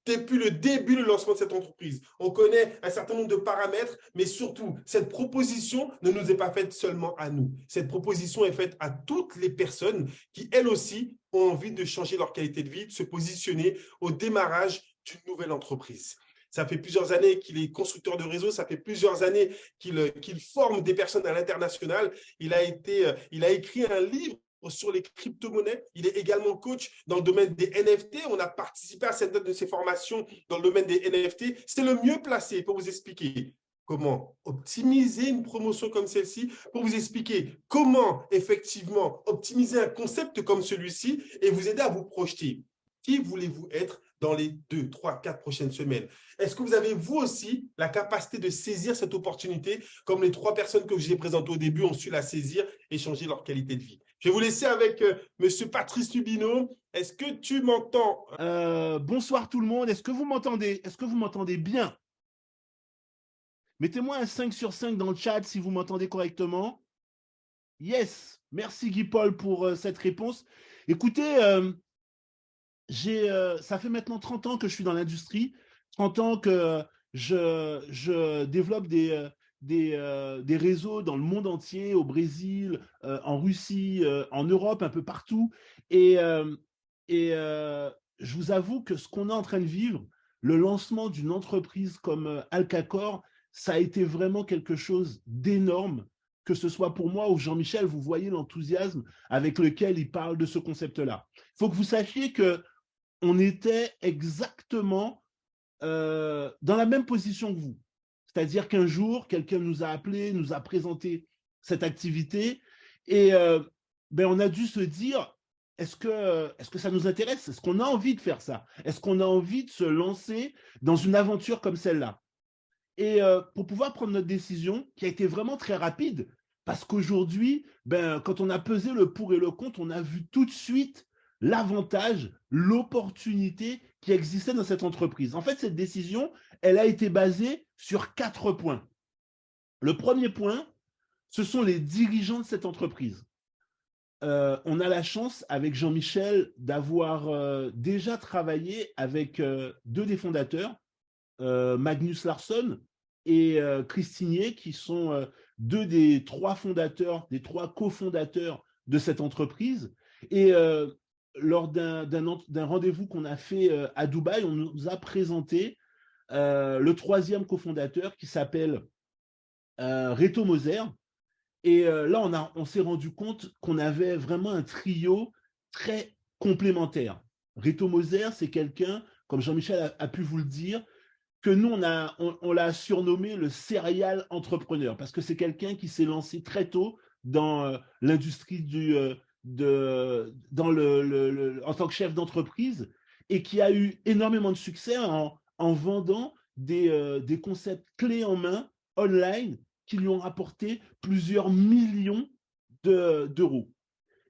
depuis le début du lancement de cette entreprise, on connaît un certain nombre de paramètres, mais surtout, cette proposition ne nous est pas faite seulement à nous. Cette proposition est faite à toutes les personnes qui, elles aussi, ont envie de changer leur qualité de vie, de se positionner au démarrage d'une nouvelle entreprise. Ça fait plusieurs années qu'il est constructeur de réseau, ça fait plusieurs années qu'il forme des personnes à l'international. Il a écrit un livre sur les crypto-monnaies. Il est également coach dans le domaine des NFT. On a participé à certaines de ses formations dans le domaine des NFT. C'est le mieux placé pour vous expliquer comment optimiser une promotion comme celle-ci, pour vous expliquer comment effectivement optimiser un concept comme celui-ci et vous aider à vous projeter. Qui voulez-vous être dans les 2, 3, 4 prochaines semaines? Est-ce que vous avez, vous aussi, la capacité de saisir cette opportunité comme les 3 personnes que je vous ai présentées au début ont su la saisir et changer leur qualité de vie? Je vais vous laisser avec Monsieur Patrice Lubino. Est-ce que tu m'entends? Bonsoir tout le monde. Est-ce que vous m'entendez? Est-ce que vous m'entendez bien? Mettez-moi un 5 sur 5 dans le chat si vous m'entendez correctement. Yes. Merci Guy-Paul pour cette réponse. Écoutez, ça fait maintenant 30 ans que je suis dans l'industrie, 30 ans que je développe des réseaux dans le monde entier, au Brésil, en Russie, en Europe, un peu partout. Et je vous avoue que ce qu'on est en train de vivre, le lancement d'une entreprise comme Alcacor, ça a été vraiment quelque chose d'énorme, que ce soit pour moi ou Jean-Michel, vous voyez l'enthousiasme avec lequel il parle de ce concept-là. Il faut que vous sachiez qu'on était exactement dans la même position que vous. C'est-à-dire qu'un jour, quelqu'un nous a appelé, nous a présenté cette activité et on a dû se dire, est-ce que ça nous intéresse? Est-ce qu'on a envie de faire ça? Est-ce qu'on a envie de se lancer dans une aventure comme celle-là? Et pour pouvoir prendre notre décision, qui a été vraiment très rapide, parce qu'aujourd'hui, quand on a pesé le pour et le contre, on a vu tout de suite l'avantage, l'opportunité qui existait dans cette entreprise. En fait, cette décision, elle a été basée sur 4 points. Le premier point, ce sont les dirigeants de cette entreprise. On a la chance, avec Jean-Michel, d'avoir déjà travaillé avec 2 des fondateurs, Magnus Larsson et Christinier, qui sont 2 des 3 fondateurs, des 3 cofondateurs de cette entreprise. Et lors d'un rendez-vous qu'on a fait à Dubaï, on nous a présenté le 3e cofondateur qui s'appelle Reto Moser. Et là, on s'est rendu compte qu'on avait vraiment un trio très complémentaire. Reto Moser, c'est quelqu'un, comme Jean-Michel a pu vous le dire, que nous, on l'a surnommé le serial entrepreneur, parce que c'est quelqu'un qui s'est lancé très tôt dans l'industrie en tant que chef d'entreprise et qui a eu énormément de succès en vendant des concepts clés en main online qui lui ont rapporté plusieurs millions d'euros.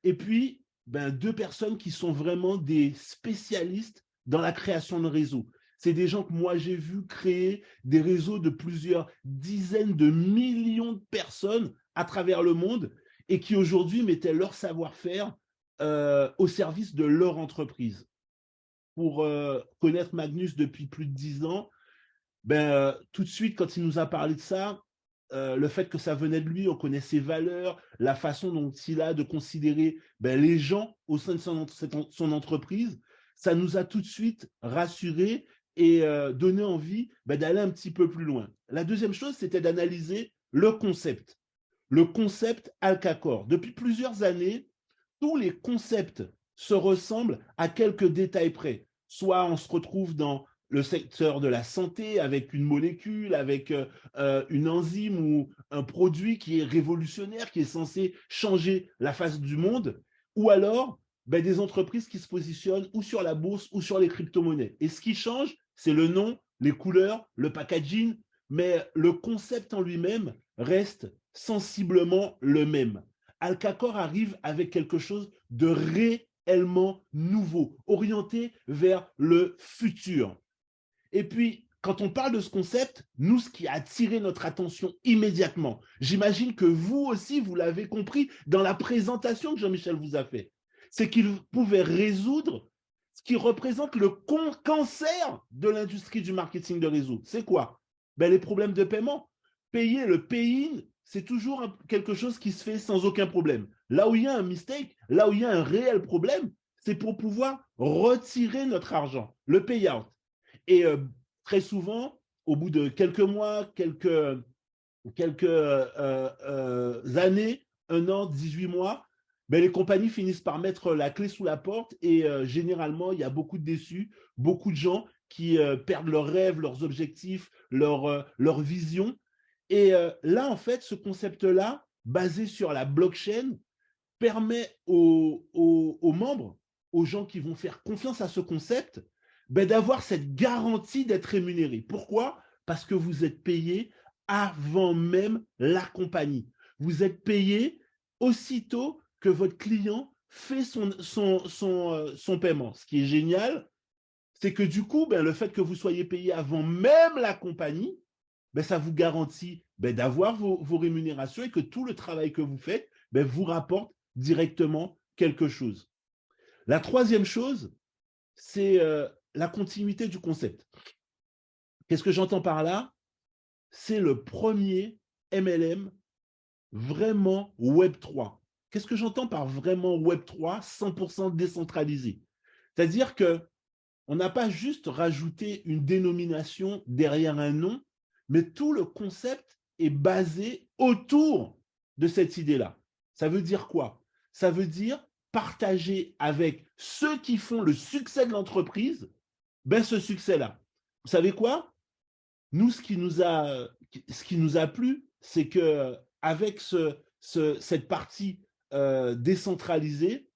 Et puis, 2 personnes qui sont vraiment des spécialistes dans la création de réseaux. C'est des gens que moi, j'ai vu créer des réseaux de plusieurs dizaines de millions de personnes à travers le monde et qui aujourd'hui mettaient leur savoir-faire au service de leur entreprise. Pour connaître Magnus depuis plus de 10 ans, tout de suite, quand il nous a parlé de ça, le fait que ça venait de lui, on connaît ses valeurs, la façon dont il a de considérer les gens au sein de son entreprise, ça nous a tout de suite rassurés et donné envie d'aller un petit peu plus loin. La deuxième chose, c'était d'analyser le concept Alcacor. Depuis plusieurs années, tous les concepts se ressemblent à quelques détails près. Soit on se retrouve dans le secteur de la santé avec une molécule, avec une enzyme ou un produit qui est révolutionnaire, qui est censé changer la face du monde, ou alors des entreprises qui se positionnent ou sur la bourse ou sur les crypto-monnaies. Et ce qui change, c'est le nom, les couleurs, le packaging, mais le concept en lui-même reste sensiblement le même. Alcacor arrive avec quelque chose de réellement nouveau, orienté vers le futur. Et puis, quand on parle de ce concept, nous, ce qui a attiré notre attention immédiatement, j'imagine que vous aussi, vous l'avez compris dans la présentation que Jean-Michel vous a fait, c'est qu'il pouvait résoudre ce qui représente le cancer de l'industrie du marketing de réseau. C'est quoi? Les problèmes de paiement. Payer le pay-in, c'est toujours quelque chose qui se fait sans aucun problème. Là où il y a un mistake, là où il y a un réel problème, c'est pour pouvoir retirer notre argent, le payout. Et très souvent, au bout de quelques mois, quelques années, 1 an, 18 mois, les compagnies finissent par mettre la clé sous la porte et généralement, il y a beaucoup de déçus, beaucoup de gens qui perdent leurs rêves, leurs objectifs, leur vision. Et là, en fait, ce concept-là, basé sur la blockchain, permet aux membres, aux gens qui vont faire confiance à ce concept, d'avoir cette garantie d'être rémunéré. Pourquoi? Parce que vous êtes payé avant même la compagnie. Vous êtes payé aussitôt que votre client fait son paiement. Ce qui est génial, c'est que du coup, le fait que vous soyez payé avant même la compagnie, ça vous garantit d'avoir vos rémunérations et que tout le travail que vous faites vous rapporte directement quelque chose. La troisième chose, c'est la continuité du concept. Qu'est-ce que j'entends par là? C'est le premier MLM vraiment Web3. Qu'est-ce que j'entends par vraiment Web3 100% décentralisé? C'est-à-dire qu'on n'a pas juste rajouté une dénomination derrière un nom, mais tout le concept est basé autour de cette idée-là. Ça veut dire quoi? Ça veut dire partager avec ceux qui font le succès de l'entreprise, ce succès-là. Vous savez quoi? Nous, ce qui nous a plu, c'est qu'avec cette partie décentralisée,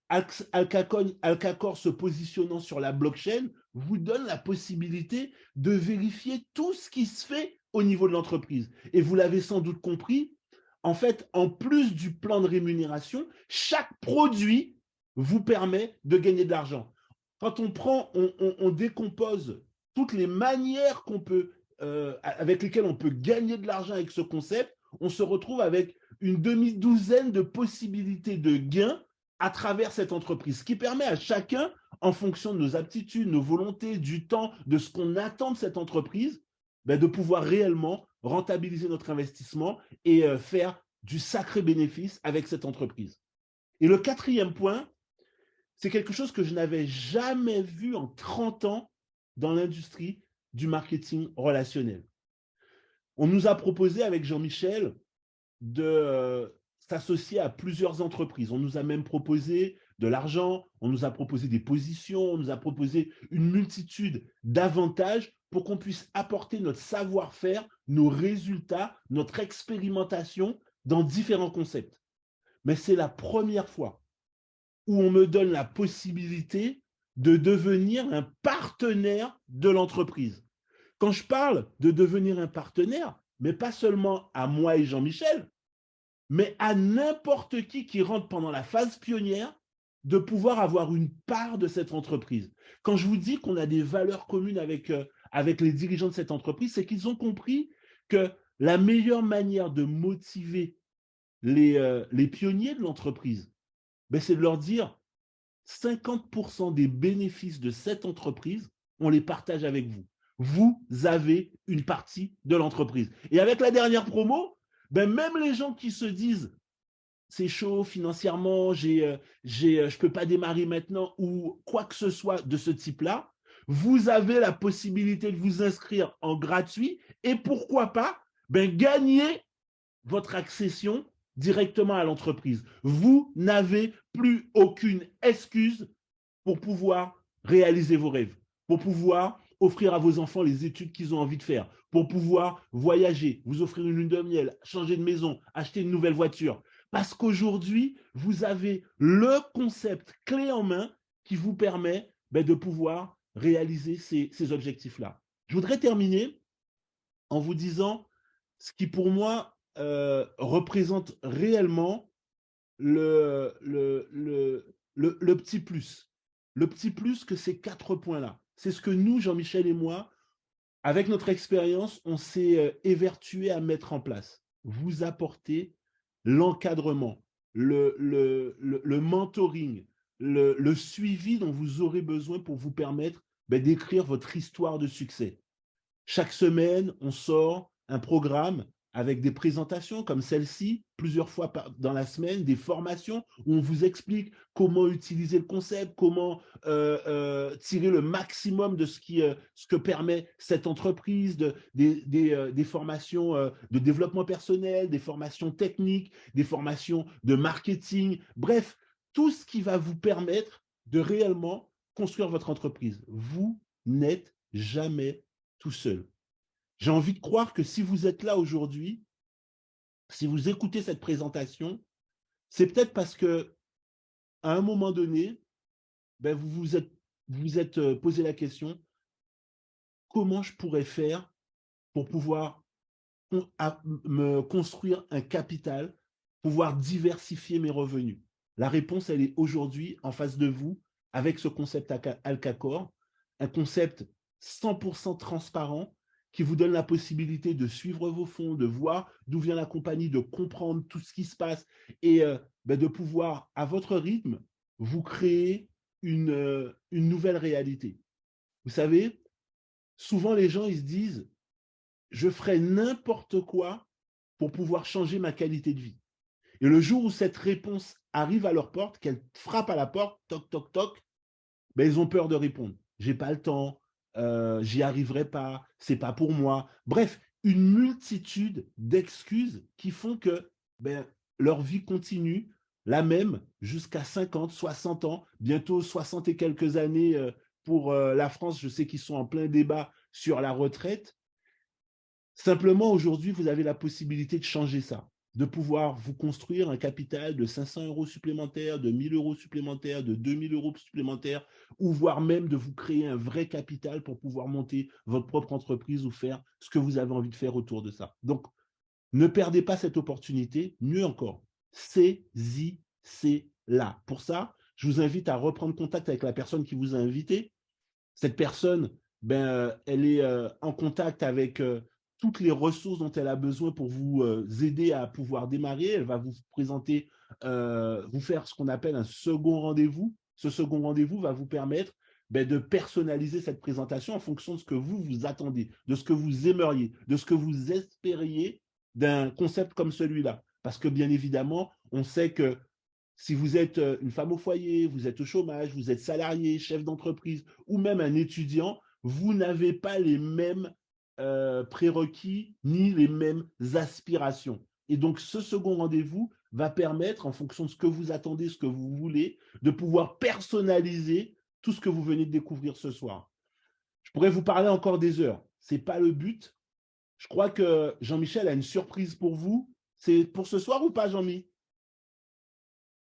Alcacor se positionnant sur la blockchain vous donne la possibilité de vérifier tout ce qui se fait au niveau de l'entreprise. Et vous l'avez sans doute compris, en fait, en plus du plan de rémunération, chaque produit vous permet de gagner de l'argent. Quand on décompose toutes les manières avec lesquelles on peut gagner de l'argent avec ce concept, on se retrouve avec une demi-douzaine de possibilités de gains à travers cette entreprise, ce qui permet à chacun, en fonction de nos aptitudes, nos volontés, du temps, de ce qu'on attend de cette entreprise, de pouvoir réellement rentabiliser notre investissement et faire du sacré bénéfice avec cette entreprise. Et le quatrième point, c'est quelque chose que je n'avais jamais vu en 30 ans dans l'industrie du marketing relationnel. On nous a proposé avec Jean-Michel de s'associer à plusieurs entreprises. On nous a même proposé de l'argent, on nous a proposé des positions, on nous a proposé une multitude d'avantages pour qu'on puisse apporter notre savoir-faire, nos résultats, notre expérimentation dans différents concepts. Mais c'est la première fois où on me donne la possibilité de devenir un partenaire de l'entreprise. Quand je parle de devenir un partenaire, mais pas seulement à moi et Jean-Michel, mais à n'importe qui rentre pendant la phase pionnière, de pouvoir avoir une part de cette entreprise. Quand je vous dis qu'on a des valeurs communes avec les dirigeants de cette entreprise, c'est qu'ils ont compris que la meilleure manière de motiver les pionniers de l'entreprise, c'est de leur dire 50% des bénéfices de cette entreprise, on les partage avec vous. Vous avez une partie de l'entreprise. Et avec la dernière promo, même les gens qui se disent c'est chaud financièrement, je ne peux pas démarrer maintenant ou quoi que ce soit de ce type-là, vous avez la possibilité de vous inscrire en gratuit et pourquoi pas gagner votre accession directement à l'entreprise. Vous n'avez plus aucune excuse pour pouvoir réaliser vos rêves, pour pouvoir offrir à vos enfants les études qu'ils ont envie de faire, pour pouvoir voyager, vous offrir une lune de miel, changer de maison, acheter une nouvelle voiture. Parce qu'aujourd'hui, vous avez le concept clé en main qui vous permet de pouvoir réaliser ces objectifs-là. Je voudrais terminer en vous disant ce qui, pour moi, représente réellement le petit plus. Le petit plus que ces 4 points-là. C'est ce que nous, Jean-Michel et moi, avec notre expérience, on s'est évertué à mettre en place. Vous apporter l'encadrement, le mentoring, le suivi dont vous aurez besoin pour vous permettre d'écrire votre histoire de succès. Chaque semaine, on sort un programme avec des présentations comme celle-ci, plusieurs fois dans la semaine, des formations où on vous explique comment utiliser le concept, comment tirer le maximum de ce que permet cette entreprise, des formations de développement personnel, des formations techniques, des formations de marketing, bref, tout ce qui va vous permettre de réellement construire votre entreprise. Vous n'êtes jamais tout seul. J'ai envie de croire que si vous êtes là aujourd'hui, si vous écoutez cette présentation, c'est peut-être parce que à un moment donné, vous vous êtes posé la question, comment je pourrais faire pour pouvoir me construire un capital, pouvoir diversifier mes revenus? La réponse, elle est aujourd'hui en face de vous avec ce concept Alcacor, un concept 100% transparent qui vous donne la possibilité de suivre vos fonds, de voir d'où vient la compagnie, de comprendre tout ce qui se passe et de pouvoir, à votre rythme, vous créer une nouvelle réalité. Vous savez, souvent les gens, ils se disent, je ferai n'importe quoi pour pouvoir changer ma qualité de vie. Et le jour où cette réponse arrive à leur porte, qu'elle frappe à la porte, toc, toc, toc, ils ont peur de répondre. J'ai pas le temps, j'y arriverai pas, c'est pas pour moi. Bref, une multitude d'excuses qui font que leur vie continue, la même, jusqu'à 50, 60 ans, bientôt 60 et quelques années pour la France. Je sais qu'ils sont en plein débat sur la retraite. Simplement, aujourd'hui, vous avez la possibilité de changer ça, de pouvoir vous construire un capital de 500 € supplémentaires, de 1 000 € supplémentaires, de 2 000 € supplémentaires, ou voire même de vous créer un vrai capital pour pouvoir monter votre propre entreprise ou faire ce que vous avez envie de faire autour de ça. Donc, ne perdez pas cette opportunité, mieux encore, saisissez-la. Pour ça, je vous invite à reprendre contact avec la personne qui vous a invité. Cette personne, elle est en contact avec toutes les ressources dont elle a besoin pour vous aider à pouvoir démarrer. Elle va vous présenter, vous faire ce qu'on appelle un second rendez-vous. Ce second rendez-vous va vous permettre de personnaliser cette présentation en fonction de ce que vous attendez, de ce que vous aimeriez, de ce que vous espériez d'un concept comme celui-là. Parce que bien évidemment, on sait que si vous êtes une femme au foyer, vous êtes au chômage, vous êtes salarié, chef d'entreprise ou même un étudiant, vous n'avez pas les mêmes prérequis ni les mêmes aspirations. Et donc, ce second rendez-vous va permettre, en fonction de ce que vous attendez, ce que vous voulez, de pouvoir personnaliser tout ce que vous venez de découvrir ce soir. Je pourrais vous parler encore des heures. Ce n'est pas le but. Je crois que Jean-Michel a une surprise pour vous. C'est pour ce soir ou pas, Jean-Mi?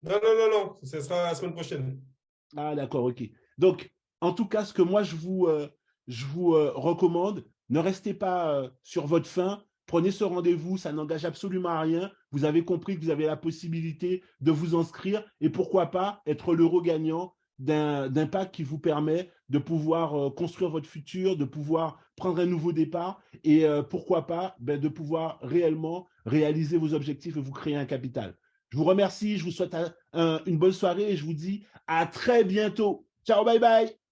Non, ce sera la semaine prochaine. Ah, d'accord, ok. Donc, en tout cas, ce que moi, je vous recommande, ne restez pas sur votre faim. Prenez ce rendez-vous, ça n'engage absolument à rien. Vous avez compris que vous avez la possibilité de vous inscrire et pourquoi pas être l'heureux gagnant d'un pack qui vous permet de pouvoir construire votre futur, de pouvoir prendre un nouveau départ et pourquoi pas de pouvoir réellement réaliser vos objectifs et vous créer un capital. Je vous remercie, je vous souhaite une bonne soirée et je vous dis à très bientôt. Ciao, bye bye.